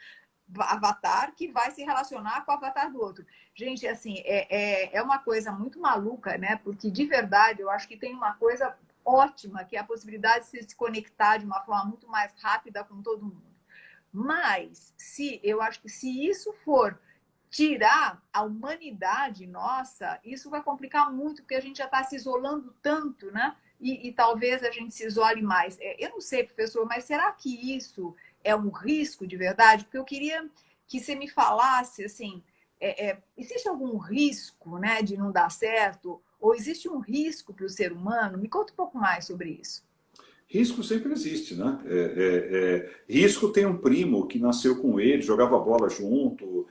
avatar que vai se relacionar com o avatar do outro. Gente, assim, é uma coisa muito maluca, né? Porque de verdade eu acho que tem uma coisa ótima, que é a possibilidade de se conectar de uma forma muito mais rápida com todo mundo. Mas se eu acho que se isso for tirar a humanidade nossa, isso vai complicar muito, porque a gente já está se isolando tanto, né? E talvez a gente se isole mais. Eu não sei, professor, mas será que isso é um risco de verdade? Porque eu queria que você me falasse, assim, existe algum risco, né, de não dar certo? Ou existe um risco para o ser humano? Me conta um pouco mais sobre isso. Risco sempre existe, né? Risco tem um primo que nasceu com ele, jogava bola junto,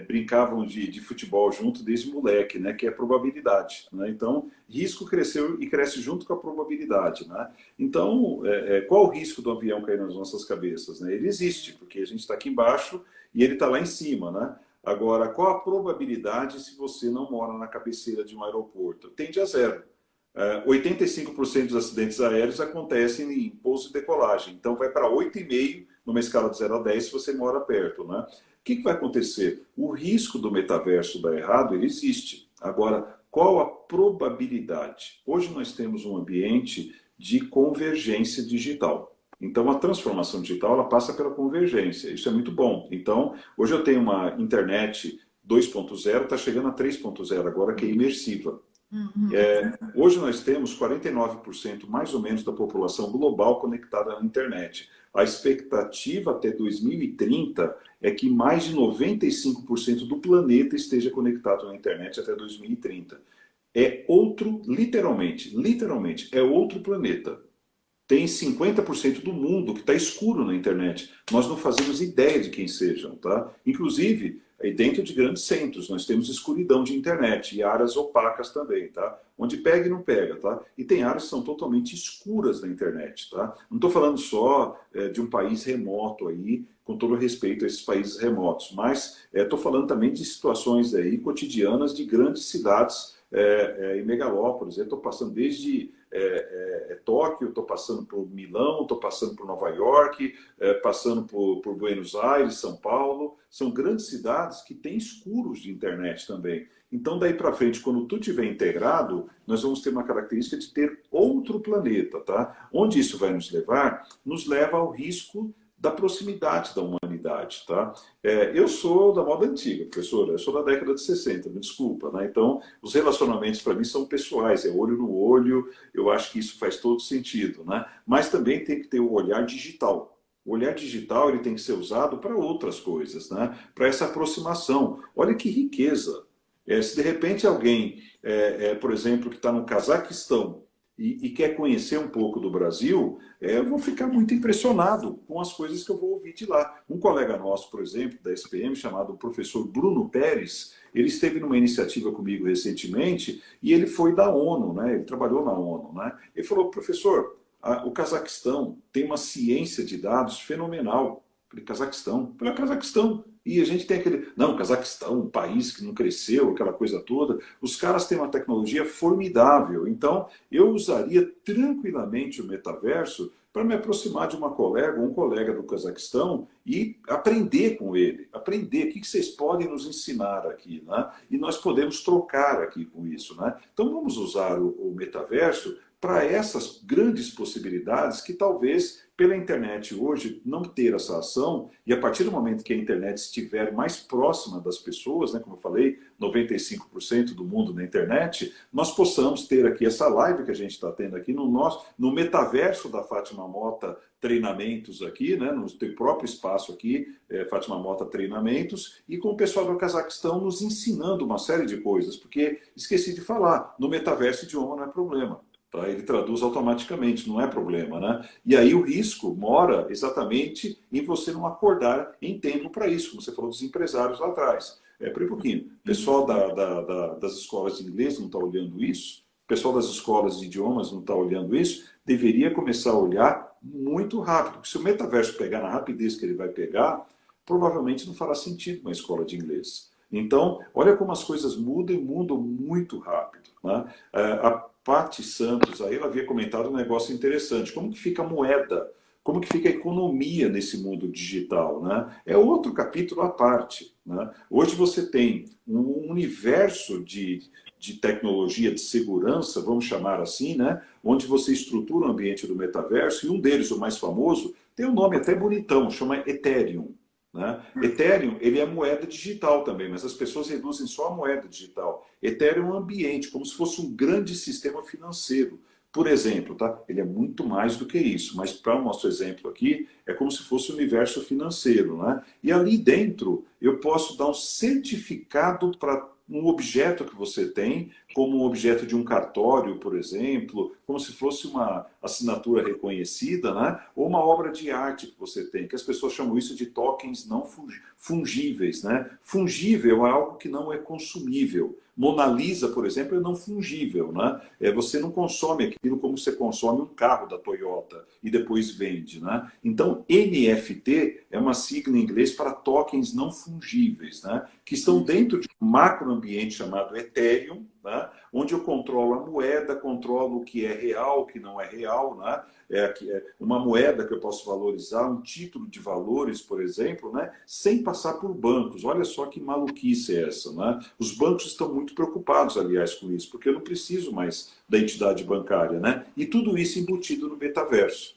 brincavam de futebol junto desde moleque, né? Que é probabilidade, né? Então, risco cresceu e cresce junto com a probabilidade, né? Então, qual o risco do avião cair nas nossas cabeças, né? Ele existe, porque a gente está aqui embaixo e ele está lá em cima, né? Agora, qual a probabilidade se você não mora na cabeceira de um aeroporto? Tende a zero. 85% dos acidentes aéreos acontecem em pouso e decolagem. Então, vai para 8,5 numa escala de 0 a 10 se você mora perto, né? O que vai acontecer? O risco do metaverso dar errado, ele existe. Agora, qual a probabilidade? Hoje nós temos um ambiente de convergência digital. Então, a transformação digital ela passa pela convergência. Isso é muito bom. Então, hoje eu tenho uma internet 2.0, está chegando a 3.0 agora, que é imersiva. Uhum. Hoje nós temos 49% mais ou menos da população global conectada à internet. A expectativa até 2030 é que mais de 95% do planeta esteja conectado à internet até 2030. É outro, literalmente, é outro planeta. Tem 50% do mundo que está escuro na internet. Nós não fazemos ideia de quem sejam, tá? Inclusive, aí dentro de grandes centros, nós temos escuridão de internet e áreas opacas também, tá? Onde pega e não pega, tá? E tem áreas que são totalmente escuras na internet, tá? Não estou falando só de um país remoto aí, com todo respeito a esses países remotos, mas estou falando também de situações aí cotidianas de grandes cidades e megalópolis. Estou passando desde Tóquio, estou passando por Milão, estou passando por Nova York, passando por Buenos Aires, São Paulo. São grandes cidades que têm escuros de internet também. Então, daí para frente, quando tudo estiver integrado, nós vamos ter uma característica de ter outro planeta, tá? Onde isso vai nos levar? Nos leva ao risco da proximidade da humanidade, tá? Eu sou da moda antiga, professora, eu sou da década de 60, me desculpa, né? Então, os relacionamentos para mim são pessoais, é olho no olho, eu acho que isso faz todo sentido, né? Mas também tem que ter o olhar digital. O olhar digital ele tem que ser usado para outras coisas, né? Para essa aproximação. Olha que riqueza. Se de repente alguém, por exemplo, que está no Cazaquistão, e quer conhecer um pouco do Brasil, eu vou ficar muito impressionado com as coisas que eu vou ouvir de lá. Um colega nosso, por exemplo, da SPM, chamado professor Bruno Pérez, ele esteve numa iniciativa comigo recentemente e ele foi da ONU, né? Ele trabalhou na ONU, né? Ele falou, professor, o Cazaquistão tem uma ciência de dados fenomenal. Falei, Cazaquistão? Falei, Cazaquistão. E a gente tem aquele... Não, Cazaquistão, um país que não cresceu, aquela coisa toda. Os caras têm uma tecnologia formidável. Então, eu usaria tranquilamente o metaverso para me aproximar de uma colega ou um colega do Cazaquistão e aprender com ele. Aprender o que vocês podem nos ensinar aqui, né? E nós podemos trocar aqui com isso, né? Então, vamos usar o metaverso para essas grandes possibilidades que talvez pela internet hoje não ter essa ação e a partir do momento que a internet estiver mais próxima das pessoas, né, como eu falei, 95% do mundo na internet, nós possamos ter aqui essa live que a gente está tendo aqui no metaverso da Fátima Mota Treinamentos aqui, né, no teu próprio espaço aqui, Fátima Mota Treinamentos, e com o pessoal do Cazaquistão nos ensinando uma série de coisas, porque esqueci de falar, no metaverso idioma não é problema. Tá? Ele traduz automaticamente, não é problema, né? E aí o risco mora exatamente em você não acordar em tempo para isso, como você falou dos empresários lá atrás. Por um pouquinho, o pessoal das escolas de inglês não está olhando isso, o pessoal das escolas de idiomas não está olhando isso, deveria começar a olhar muito rápido, porque se o metaverso pegar na rapidez que ele vai pegar, provavelmente não fará sentido uma escola de inglês. Então, olha como as coisas mudam e mudam muito rápido, né? A Paty Santos, aí ela havia comentado um negócio interessante. Como que fica a moeda? Como que fica a economia nesse mundo digital, né? É outro capítulo à parte, né? Hoje você tem um universo de tecnologia, de segurança, vamos chamar assim, né? Onde você estrutura o ambiente do metaverso, e um deles, o mais famoso, tem um nome até bonitão, chama Ethereum. Né? Ethereum, ele é moeda digital também, mas as pessoas reduzem só a moeda digital. Ethereum é um ambiente, como se fosse um grande sistema financeiro. Por exemplo, tá? Ele é muito mais do que isso, mas para o nosso exemplo aqui, é como se fosse um universo financeiro. Né? E ali dentro, eu posso dar um certificado para um objeto que você tem, como um objeto de um cartório, por exemplo, como se fosse uma assinatura reconhecida, né? Ou uma obra de arte que você tem, que as pessoas chamam isso de tokens não fungíveis. Né? Fungível é algo que não é consumível. Mona Lisa, por exemplo, é não fungível. Né? Você não consome aquilo como você consome um carro da Toyota e depois vende. Né? Então, NFT é uma sigla em inglês para tokens não fungíveis, né? Que estão dentro de um macroambiente chamado Ethereum, né? Onde eu controlo a moeda, controlo o que é real, o que não é real. Né? É uma moeda que eu posso valorizar, um título de valores, por exemplo, né? Sem passar por bancos. Olha só que maluquice é essa. Né? Os bancos estão muito preocupados, aliás, com isso, porque eu não preciso mais da entidade bancária. Né? E tudo isso embutido no metaverso.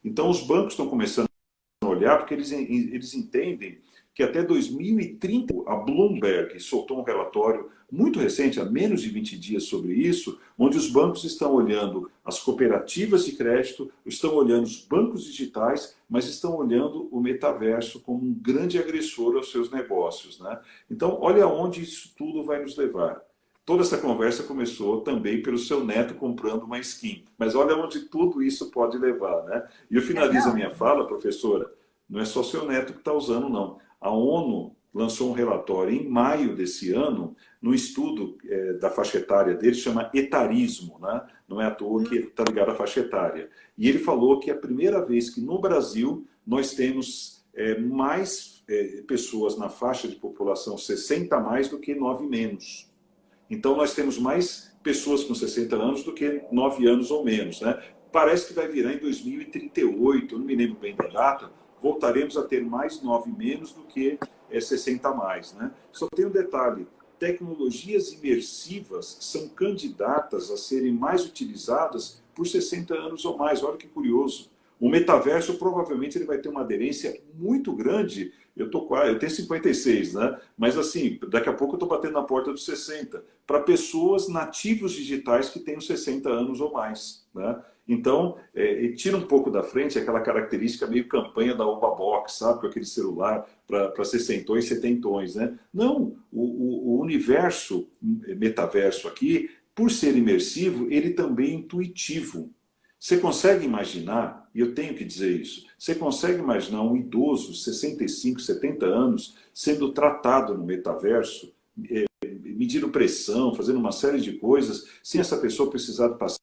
Então, os bancos estão começando a olhar, porque eles entendem que até 2030, a Bloomberg soltou um relatório muito recente, há menos de 20 dias, sobre isso, onde os bancos estão olhando as cooperativas de crédito, estão olhando os bancos digitais, mas estão olhando o metaverso como um grande agressor aos seus negócios. Né? Então, olha onde isso tudo vai nos levar. Toda essa conversa começou também pelo seu neto comprando uma skin. Mas olha onde tudo isso pode levar. Né? E eu finalizo a minha fala, professora, não é só seu neto que está usando, não. A ONU lançou um relatório em maio desse ano, no estudo da faixa etária dele, chama etarismo, né? Não é à toa que está ligado à faixa etária. E ele falou que é a primeira vez que no Brasil nós temos mais pessoas na faixa de população 60 a mais do que 9 menos. Então nós temos mais pessoas com 60 anos do que 9 anos ou menos. Né? Parece que vai virar em 2038, eu não me lembro bem da data, voltaremos a ter mais 9 menos do que 60 a mais. Né? Só tem um detalhe, tecnologias imersivas são candidatas a serem mais utilizadas por 60 anos ou mais. Olha que curioso. O metaverso provavelmente ele vai ter uma aderência muito grande. Eu tenho 56, né? Mas assim, daqui a pouco eu estou batendo na porta dos 60, para pessoas nativos digitais que tenham 60 anos ou mais. Né? Então, tira um pouco da frente aquela característica meio campanha da Oba Box, sabe? Com aquele celular para 60 e 70. Né? Não, o universo metaverso aqui, por ser imersivo, ele também é intuitivo. Você consegue imaginar, e eu tenho que dizer isso, você consegue imaginar um idoso, 65, 70 anos, sendo tratado no metaverso, medindo pressão, fazendo uma série de coisas, sem essa pessoa precisar passar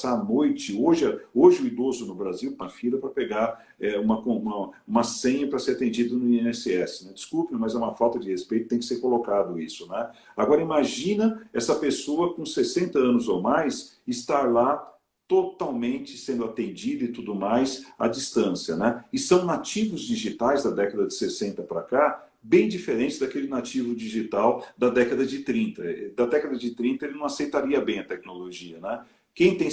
a noite? Hoje o idoso no Brasil está na fila para pegar uma senha para ser atendido no INSS. Né? Desculpe, mas é uma falta de respeito, tem que ser colocado isso. Né? Agora, imagina essa pessoa com 60 anos ou mais estar lá totalmente sendo atendido e tudo mais à distância. Né? E são nativos digitais da década de 60 para cá, bem diferentes daquele nativo digital da década de 30. Da década de 30 ele não aceitaria bem a tecnologia. Né? Quem tem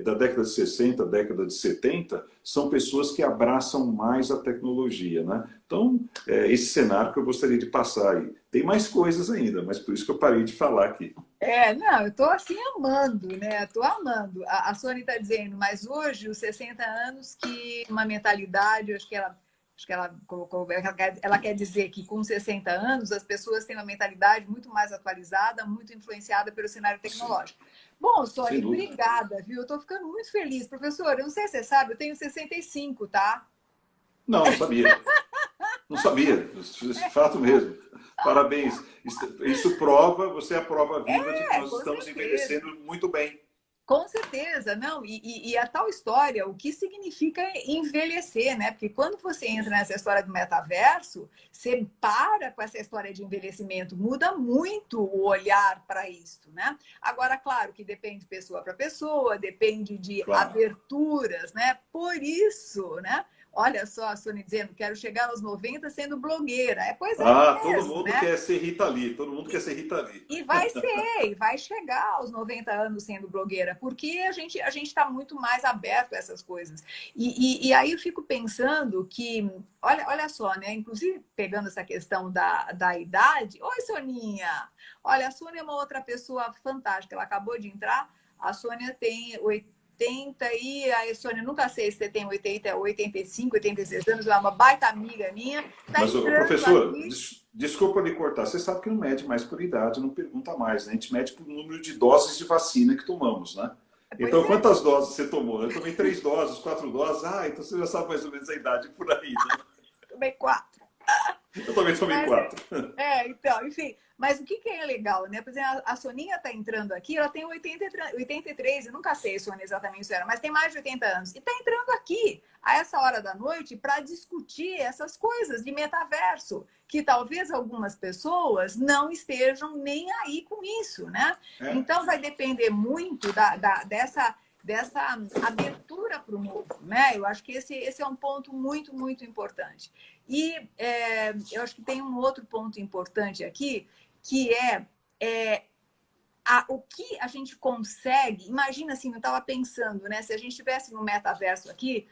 da década de 60, década de 70, são pessoas que abraçam mais a tecnologia. Né? Então, esse cenário que eu gostaria de passar aí. Tem mais coisas ainda, mas por isso que eu parei de falar aqui. Não, eu estou assim amando, né? Estou amando. A Sônia está dizendo, mas hoje, os 60 anos, que uma mentalidade, acho que ela colocou, ela quer dizer que com 60 anos as pessoas têm uma mentalidade muito mais atualizada, muito influenciada pelo cenário tecnológico. Sim. Bom, Sônia, obrigada, viu? Eu estou ficando muito feliz. Professor, eu não sei se você sabe, eu tenho 65, tá? Não sabia. Não sabia, de fato mesmo. Parabéns. Isso prova, você é a prova viva de que nós estamos envelhecendo muito bem. Com certeza, não. E a tal história, o que significa envelhecer, né? Porque quando você entra nessa história do metaverso, você para com essa história de envelhecimento, muda muito o olhar para isso, né? Agora, claro que depende de pessoa para pessoa, depende de Claro. aberturas, né? Por isso, né? Olha só a Sônia dizendo, quero chegar aos 90 sendo blogueira. Pois é Ah, todo mesmo, mundo né? quer ser Rita Lee, todo mundo quer ser Rita Lee. E vai ser, e vai chegar aos 90 anos sendo blogueira, porque a gente está muito mais aberto a essas coisas. E aí eu fico pensando que, olha só, né? Inclusive pegando essa questão da idade. Oi, Soninha! Olha, a Sônia é uma outra pessoa fantástica, ela acabou de entrar. A Sônia tem 80 e a Sônia, nunca sei se você tem 80, 85, 86 anos, ela é uma baita amiga minha, está Mas, entrando professor, aqui. desculpa lhe cortar, você sabe que não mede mais por idade, não pergunta mais, né? A gente mede por número de doses de vacina que tomamos, né? Pois Então, é, quantas doses você tomou? Eu tomei 3 doses, 4 doses. Ah, então você já sabe mais ou menos a idade por aí, né? tomei 4. Eu também tomei Mas 4. então, enfim. Mas o que é legal, né? Por exemplo, a Soninha está entrando aqui, ela tem 83, eu nunca sei, Sônia, exatamente isso era, mas tem mais de 80 anos. E está entrando aqui, a essa hora da noite, para discutir essas coisas de metaverso, que talvez algumas pessoas não estejam nem aí com isso, né? É. Então, vai depender muito dessa abertura para o novo, né? Eu acho que esse é um ponto muito, muito importante. E eu acho que tem um outro ponto importante aqui, que o que a gente consegue. Imagina assim, eu estava pensando, né? Se a gente estivesse no metaverso aqui,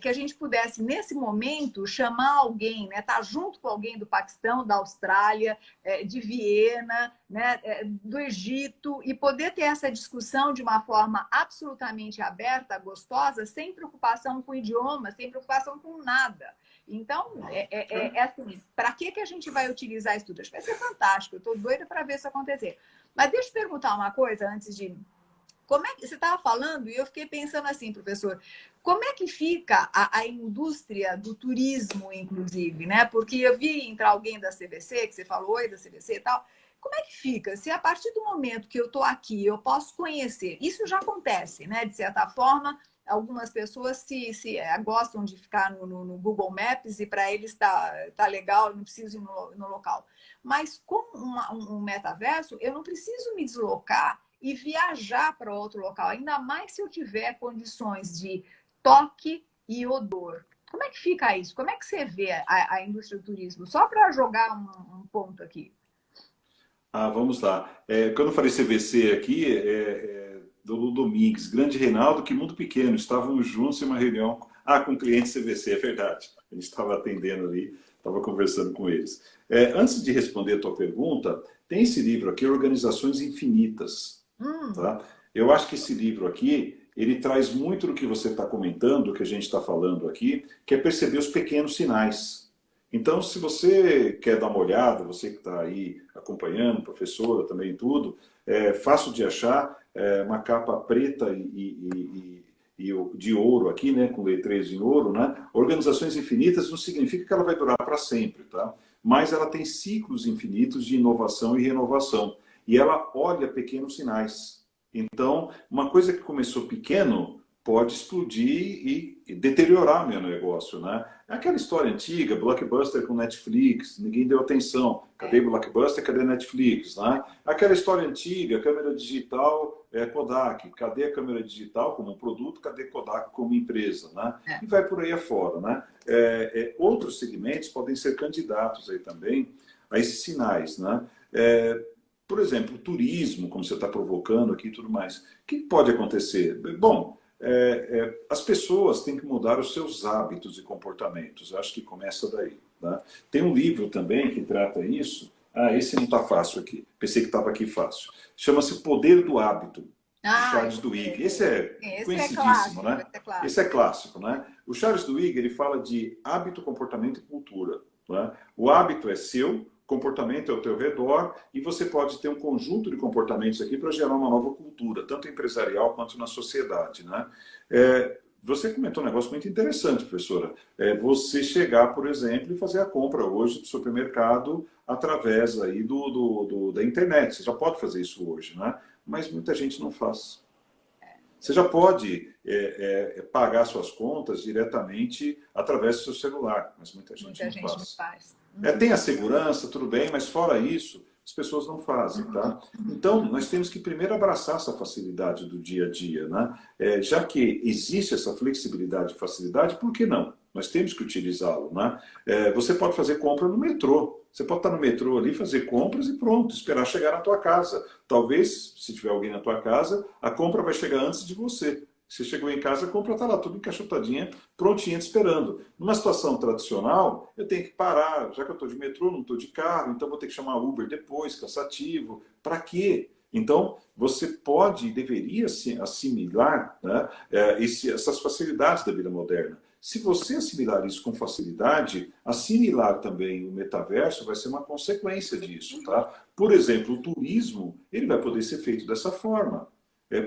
que a gente pudesse, nesse momento, chamar alguém, né? Estar junto com alguém do Paquistão, da Austrália, de Viena, né? Do Egito, e poder ter essa discussão de uma forma absolutamente aberta, gostosa, sem preocupação com o idioma, sem preocupação com nada. Então, assim, para que a gente vai utilizar isso tudo? Acho que vai ser fantástico, eu estou doida para ver isso acontecer. Mas deixa eu perguntar uma coisa antes de... Como é que você estava falando e eu fiquei pensando assim, professor, como é que fica a indústria do turismo, inclusive, né? Porque eu vi entrar alguém da CVC, que você falou, oi, da CVC e tal. Como é que fica? Se a partir do momento que eu estou aqui, eu posso conhecer, isso já acontece, né? De certa forma, algumas pessoas gostam de ficar no Google Maps e para eles tá legal, não preciso ir no local. Mas com um metaverso, eu não preciso me deslocar e viajar para outro local, ainda mais se eu tiver condições de toque e odor. Como é que fica isso? Como é que você vê a indústria do turismo? Só para jogar um ponto aqui. Ah, vamos lá. Quando eu falei CVC aqui, do Lu Domingues, grande Reinaldo, que mundo pequeno, estávamos juntos em uma reunião com clientes CVC, é verdade. A gente estava atendendo ali, estava conversando com eles. Antes de responder a tua pergunta, tem esse livro aqui, Organizações Infinitas. Tá? Eu acho que esse livro aqui, ele traz muito do que você está comentando, do que a gente está falando aqui, que é perceber os pequenos sinais. Então, se você quer dar uma olhada, você que está aí acompanhando, professora também tudo, é fácil de achar, uma capa preta e de ouro aqui, né, com letreiros em ouro, né? Organizações infinitas não significa que ela vai durar para sempre, tá? Mas ela tem ciclos infinitos de inovação e renovação. E ela olha pequenos sinais. Então, uma coisa que começou pequeno pode explodir e deteriorar meu negócio, né? É aquela história antiga, Blockbuster com Netflix, ninguém deu atenção. Cadê Blockbuster, cadê Netflix, né? Aquela história antiga, câmera digital, Kodak. Cadê a câmera digital como um produto, cadê Kodak como empresa, né? E vai por aí afora, né? Outros segmentos podem ser candidatos aí também a esses sinais, né? Por exemplo, o turismo, como você está provocando aqui e tudo mais. O que pode acontecer? Bom, as pessoas têm que mudar os seus hábitos e comportamentos. Eu acho que começa daí. Né? Tem um livro também que trata isso. Esse não está fácil aqui. Pensei que estava aqui fácil. Chama-se Poder do Hábito, de Charles Duhigg. Esse é conhecidíssimo, clássico, né? Esse é clássico, né? O Charles Duhigg, ele fala de hábito, comportamento e cultura. Né? O hábito é seu, comportamento é ao teu redor, e você pode ter um conjunto de comportamentos aqui para gerar uma nova cultura, tanto empresarial quanto na sociedade, né? Você comentou um negócio muito interessante, professora. Você chegar, por exemplo, e fazer a compra hoje do supermercado através aí da internet. Você já pode fazer isso hoje, né? Mas muita gente não faz. Você já pode pagar suas contas diretamente através do seu celular, mas muita gente não faz. Tem a segurança, tudo bem, mas fora isso, as pessoas não fazem, tá? Então, nós temos que primeiro abraçar essa facilidade do dia a dia, né? Já que existe essa flexibilidade e facilidade, por que não? Nós temos que utilizá-lo, né? Você pode fazer compra no metrô. Você pode estar no metrô ali, fazer compras e pronto, esperar chegar na tua casa. Talvez, se tiver alguém na tua casa, a compra vai chegar antes de você. Você chegou em casa, a compra está lá, tudo encaixotadinha, prontinha, te esperando. Numa situação tradicional, eu tenho que parar, já que eu estou de metrô, não estou de carro, então vou ter que chamar Uber depois, cansativo. Para quê? Então, você pode e deveria assimilar, né, essas facilidades da vida moderna. Se você assimilar isso com facilidade, assimilar também o metaverso vai ser uma consequência disso, tá? Por exemplo, o turismo, ele vai poder ser feito dessa forma.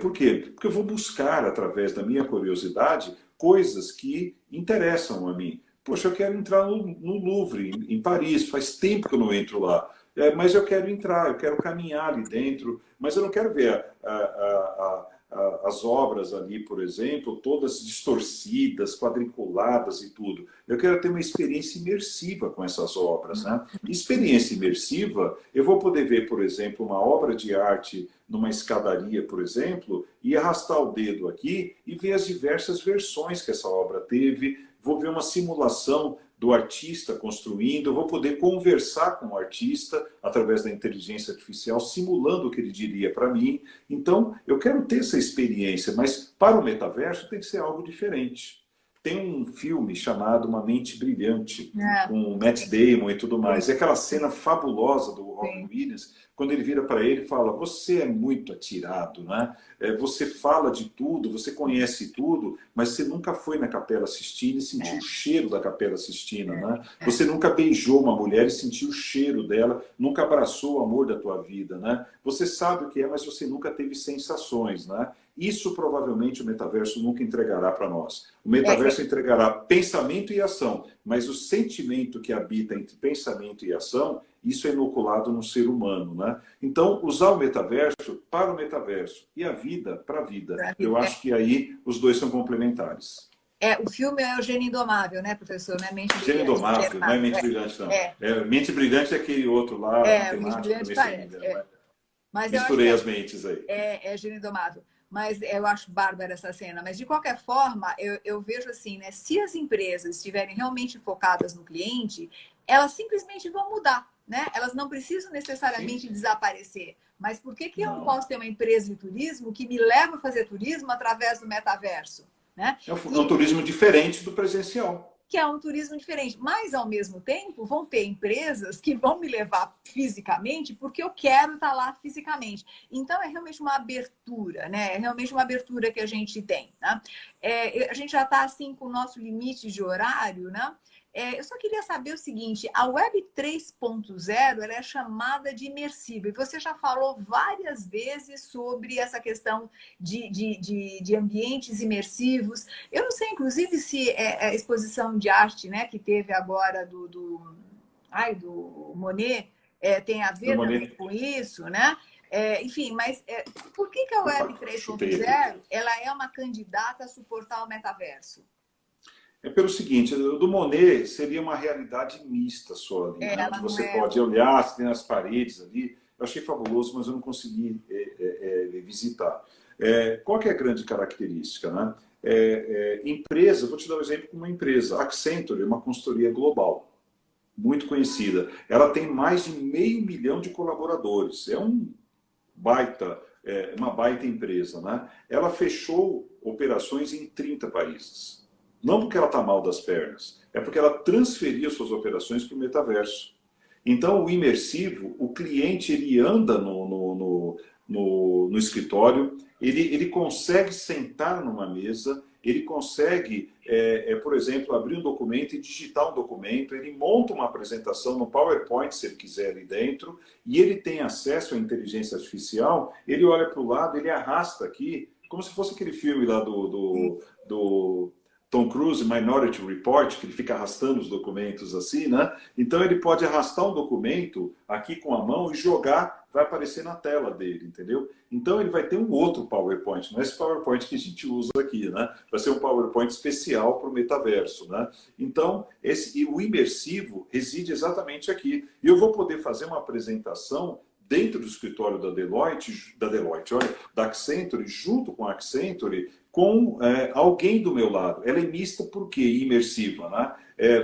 Por quê? Porque eu vou buscar, através da minha curiosidade, coisas que interessam a mim. Poxa, eu quero entrar no Louvre, em Paris, faz tempo que eu não entro lá. Mas eu quero entrar, eu quero caminhar ali dentro, mas eu não quero ver as obras ali, por exemplo, todas distorcidas, quadriculadas e tudo. Eu quero ter uma experiência imersiva com essas obras, né? Experiência imersiva, eu vou poder ver, por exemplo, uma obra de arte numa escadaria, por exemplo, e arrastar o dedo aqui e ver as diversas versões que essa obra teve. Vou ver uma simulação do artista construindo, eu vou poder conversar com o artista através da inteligência artificial, simulando o que ele diria para mim. Então, eu quero ter essa experiência, mas para o metaverso tem que ser algo diferente. Tem um filme chamado Uma Mente Brilhante, com o Matt Damon e tudo mais. É aquela cena fabulosa do Robin Williams, quando ele vira para ele e fala: você é muito atirado, né? Você fala de tudo, você conhece tudo, mas você nunca foi na Capela Sistina e sentiu o cheiro da Capela Sistina, né? Você nunca beijou uma mulher e sentiu o cheiro dela, nunca abraçou o amor da tua vida, né? Você sabe o que é, mas você nunca teve sensações, né? Isso provavelmente o metaverso nunca entregará para nós. O metaverso entregará pensamento e ação, mas o sentimento que habita entre pensamento e ação, isso é inoculado no ser humano, né? Então, usar o metaverso para o metaverso e a vida para a vida. Eu acho que aí os dois são complementares. O filme é o Gênio Indomável, né, professor? Não é Mente Brilhante. Gênio Indomável, não é Mente Brilhante, não. Mente Brilhante é aquele outro lá, Mente Brilhante parece. Mas misturei as mentes aí. É Gênio Indomável. Mas eu acho bárbara essa cena. Mas, de qualquer forma, eu vejo assim, né? Se as empresas estiverem realmente focadas no cliente, elas simplesmente vão mudar, né? Elas não precisam necessariamente desaparecer. Mas por que eu não posso ter uma empresa de turismo que me leva a fazer turismo através do metaverso? Né? É um turismo diferente do presencial. Que é um turismo diferente. Mas, ao mesmo tempo, vão ter empresas que vão me levar fisicamente porque eu quero estar lá fisicamente. Então, é realmente uma abertura, né? É realmente uma abertura que a gente tem. Né? A gente já está, assim, com o nosso limite de horário, né? Eu só queria saber o seguinte, a Web 3.0 ela é chamada de imersiva, e você já falou várias vezes sobre essa questão de ambientes imersivos. Eu não sei, inclusive, se a exposição de arte, né, que teve agora do Monet tem a ver também com isso, né? Enfim, mas por que a Web 3.0 ela é uma candidata a suportar o metaverso? É pelo seguinte, o do Monet seria uma realidade mista só ali, né? Onde você pode olhar, você tem as paredes ali. Eu achei fabuloso, mas eu não consegui visitar. Qual que é a grande característica, né? Empresa, vou te dar um exemplo com uma empresa. A Accenture é uma consultoria global, muito conhecida. Ela tem mais de 500 mil de colaboradores. É uma baita empresa, né? Ela fechou operações em 30 países. Não porque ela está mal das pernas, é porque ela transferia suas operações para o metaverso. Então, o imersivo, o cliente ele anda no escritório, ele consegue sentar numa mesa, ele consegue, por exemplo, abrir um documento e digitar um documento, ele monta uma apresentação no PowerPoint, se ele quiser, ali dentro, e ele tem acesso à inteligência artificial, ele olha para o lado, ele arrasta aqui, como se fosse aquele filme lá do Tom Cruise, Minority Report, que ele fica arrastando os documentos assim, né? Então ele pode arrastar um documento aqui com a mão e jogar vai aparecer na tela dele, entendeu? Então ele vai ter um outro PowerPoint, não é esse PowerPoint que a gente usa aqui, né? Vai ser um PowerPoint especial para o metaverso, né? Então, o imersivo reside exatamente aqui. E eu vou poder fazer uma apresentação dentro do escritório olha, da Accenture, junto com a Accenture, com alguém do meu lado. Ela é mista por quê? Imersiva, né?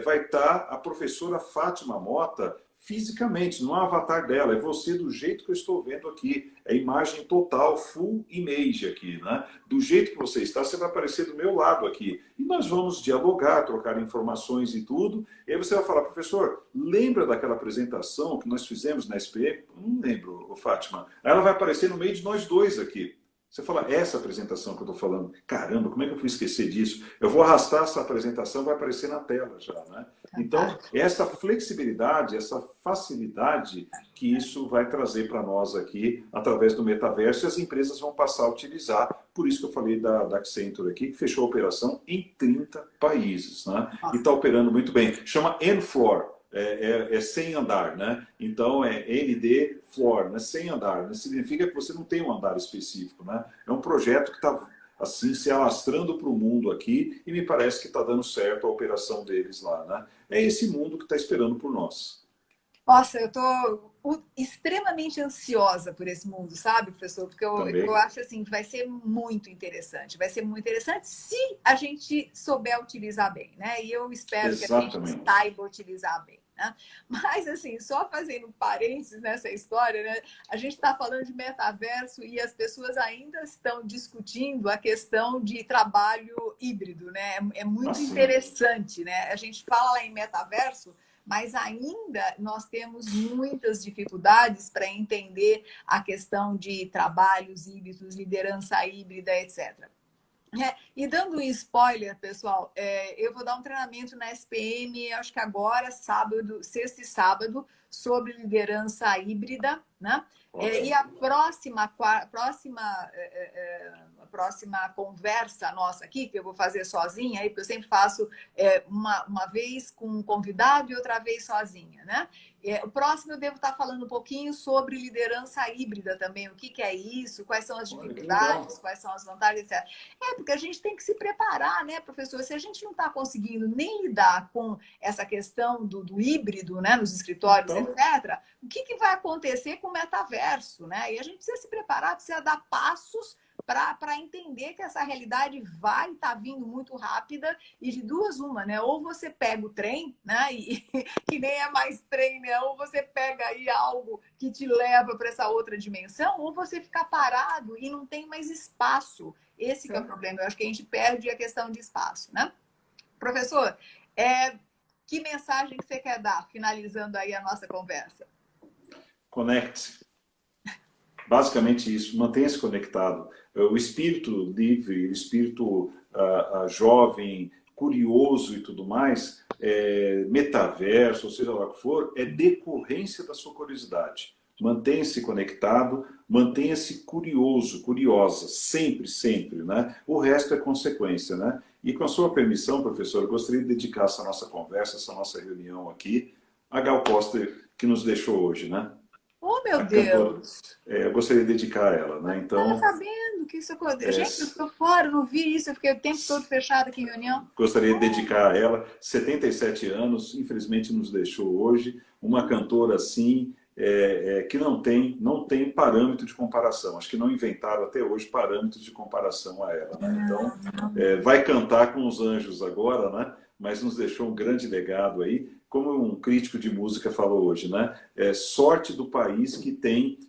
Vai estar a professora Fátima Mota fisicamente, não é o avatar dela, é você do jeito que eu estou vendo aqui. É imagem total, full image aqui, né? Do jeito que você está, você vai aparecer do meu lado aqui. E nós vamos dialogar, trocar informações e tudo. E aí você vai falar, professor, lembra daquela apresentação que nós fizemos na SPM? Não lembro, Fátima. Aí ela vai aparecer no meio de nós dois aqui. Você fala, essa apresentação que eu estou falando, caramba, como é que eu fui esquecer disso? Eu vou arrastar essa apresentação, vai aparecer na tela já, né? Então, essa flexibilidade, essa facilidade que isso vai trazer para nós aqui, através do metaverso, e as empresas vão passar a utilizar. Por isso que eu falei da Accenture aqui, que fechou a operação em 30 países, né? E está operando muito bem. Chama N-Floor. Sem andar, né? Então é ND floor, né? Sem andar, né? Significa que você não tem um andar específico, né? É um projeto que está assim se alastrando para o mundo aqui e me parece que está dando certo a operação deles lá, né? É esse mundo que está esperando por nós. Nossa, eu estou extremamente ansiosa por esse mundo, sabe, professor? Porque eu acho assim que vai ser muito interessante. Vai ser muito interessante se a gente souber utilizar bem, né? E eu espero que a gente saiba utilizar bem. Né? Mas, assim, só fazendo um parênteses nessa história, né? A gente está falando de metaverso e as pessoas ainda estão discutindo a questão de trabalho híbrido, né? É muito interessante, né? A gente fala lá em metaverso, mas ainda nós temos muitas dificuldades para entender a questão de trabalhos híbridos, liderança híbrida, etc. E dando um spoiler, pessoal, eu vou dar um treinamento na SPM, acho que agora, sexta e sábado, sobre liderança híbrida, né? E a próxima conversa nossa aqui, que eu vou fazer sozinha, aí, porque eu sempre faço uma vez com um convidado e outra vez sozinha, né? O próximo eu devo estar falando um pouquinho sobre liderança híbrida também, o que é isso, quais são as dificuldades, quais são as vantagens, etc. Porque a gente tem que se preparar, né, professor? Se a gente não está conseguindo nem lidar com essa questão do híbrido, né, nos escritórios, etc., o que vai acontecer com o metaverso, né? E a gente precisa se preparar, precisa dar passos para entender que essa realidade vai estar vindo muito rápida e de duas uma, né? Ou você pega o trem, né? E que nem é mais trem, né? Ou você pega aí algo que te leva para essa outra dimensão, ou você fica parado e não tem mais espaço. Esse que é o problema. Eu acho que a gente perde a questão de espaço, né? Professor, que mensagem que você quer dar, finalizando aí a nossa conversa? Conecte-se. Basicamente isso, mantenha-se conectado. O espírito livre, o espírito jovem, curioso e tudo mais, metaverso, ou seja lá o que for, é decorrência da sua curiosidade. Mantenha-se conectado, mantenha-se curioso, curiosa, sempre, sempre, né? O resto é consequência, né? E com a sua permissão, professor, eu gostaria de dedicar essa nossa conversa, essa nossa reunião aqui, a Gal Costa, que nos deixou hoje, né? Oh, meu Deus! Eu gostaria de dedicar a ela, né? Então, tá sabendo que isso aconteceu? Gente, eu estou fora, eu não vi isso, eu fiquei o tempo todo fechado aqui em reunião. Gostaria de dedicar a ela, 77 anos, infelizmente nos deixou hoje, uma cantora assim, que não tem parâmetro de comparação. Acho que não inventaram até hoje parâmetros de comparação a ela, né? Então, vai cantar com os anjos agora, né? Mas nos deixou um grande legado aí. Como um crítico de música falou hoje, né? Sorte do país que tem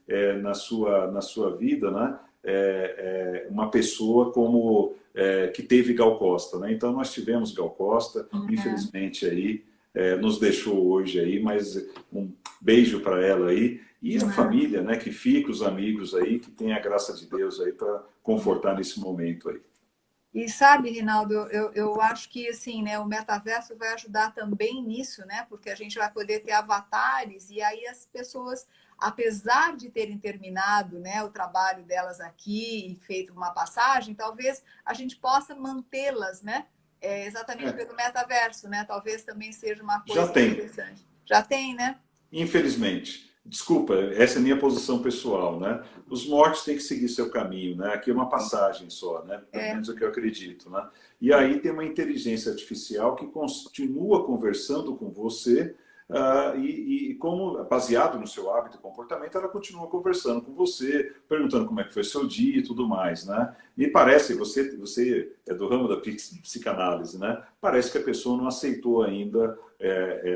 na sua vida, né? Uma pessoa como que teve Gal Costa, né? Então nós tivemos Gal Costa, infelizmente aí nos deixou hoje aí, mas um beijo para ela aí e a família, né? Que fica, os amigos aí, que tem a graça de Deus aí para confortar nesse momento aí. E sabe, Rinaldo, eu acho que assim, né, o metaverso vai ajudar também nisso, né? Porque a gente vai poder ter avatares e aí as pessoas, apesar de terem terminado, né, o trabalho delas aqui e feito uma passagem, talvez a gente possa mantê-las, né? Exatamente pelo metaverso, né? Talvez também seja uma coisa interessante. Já tem, né? Infelizmente. desculpa, essa é a minha posição pessoal, né? Os mortos têm que seguir seu caminho, né? Aqui é uma passagem só, né? Pelo menos é o que eu acredito, né? E aí tem uma inteligência artificial que continua conversando com você como baseado no seu hábito e comportamento, ela continua conversando com você, perguntando como é que foi seu dia e tudo mais, né? Me parece, você é do ramo da psicanálise, né? Parece que a pessoa não aceitou ainda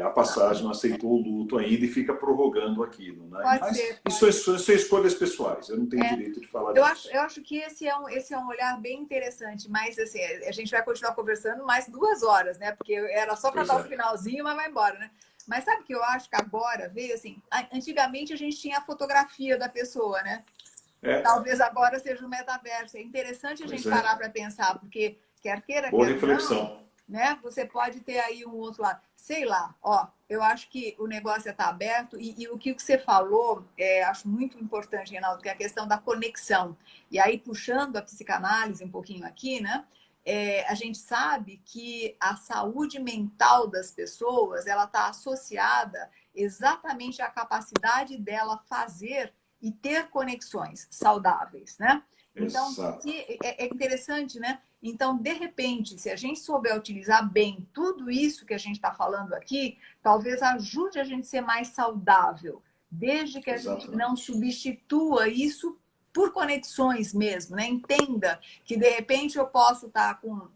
a passagem, não aceitou o luto ainda e fica prorrogando aquilo, né? Pode Mas ser. isso são escolhas pessoais, eu não tenho direito de falar disso. Eu acho que esse é um olhar bem interessante, mas assim, a gente vai continuar conversando mais 2 horas, né? Porque era só para dar o finalzinho, mas vai embora, né? Mas sabe que eu acho que agora veio assim, antigamente a gente tinha a fotografia da pessoa, né? Talvez agora seja o metaverso. É interessante a gente parar para pensar, porque quer queira, boa quer reflexão. não, né? Você pode ter aí um outro lado. Sei lá, ó, eu acho que o negócio está aberto e o que você falou, acho muito importante, Reinaldo, que é a questão da conexão. E aí, puxando a psicanálise um pouquinho aqui, né? A gente sabe que a saúde mental das pessoas, ela está associada exatamente à capacidade dela fazer e ter conexões saudáveis, né? Então, é interessante, né? Então, de repente, se a gente souber utilizar bem tudo isso que a gente está falando aqui, talvez ajude a gente a ser mais saudável, desde que a gente não substitua isso por conexões mesmo, né? Entenda que, de repente, eu posso estar com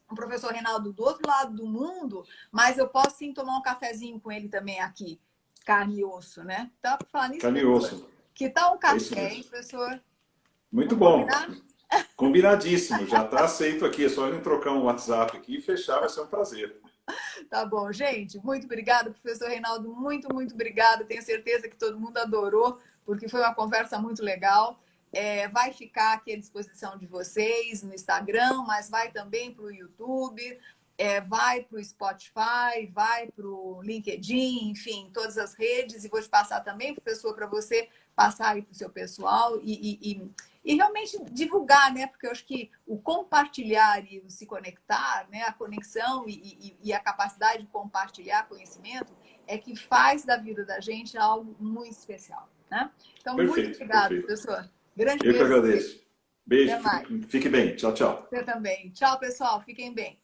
o professor Reinaldo do outro lado do mundo, mas eu posso sim tomar um cafezinho com ele também aqui, carne e osso, né? Então, para falar nisso, carne e osso. Que tal um café, hein, professor? Muito bom. Combinadíssimo. Já está aceito aqui. É só a gente trocar um WhatsApp aqui e fechar. Vai ser um prazer. Tá bom, gente. Muito obrigada, professor Reinaldo. Muito, muito obrigada. Tenho certeza que todo mundo adorou, porque foi uma conversa muito legal. Vai ficar aqui à disposição de vocês no Instagram, mas vai também para o YouTube, vai para o Spotify, vai para o LinkedIn, enfim, todas as redes. E vou te passar também, professor, para você passar aí para o seu pessoal e realmente divulgar, né? Porque eu acho que o compartilhar e o se conectar, né? A conexão e a capacidade de compartilhar conhecimento é que faz da vida da gente algo muito especial, né? Então, muito obrigada, professor. Grande beijo. Eu que agradeço. Beijo. Fique bem. Tchau, tchau. Você também. Tchau, pessoal. Fiquem bem.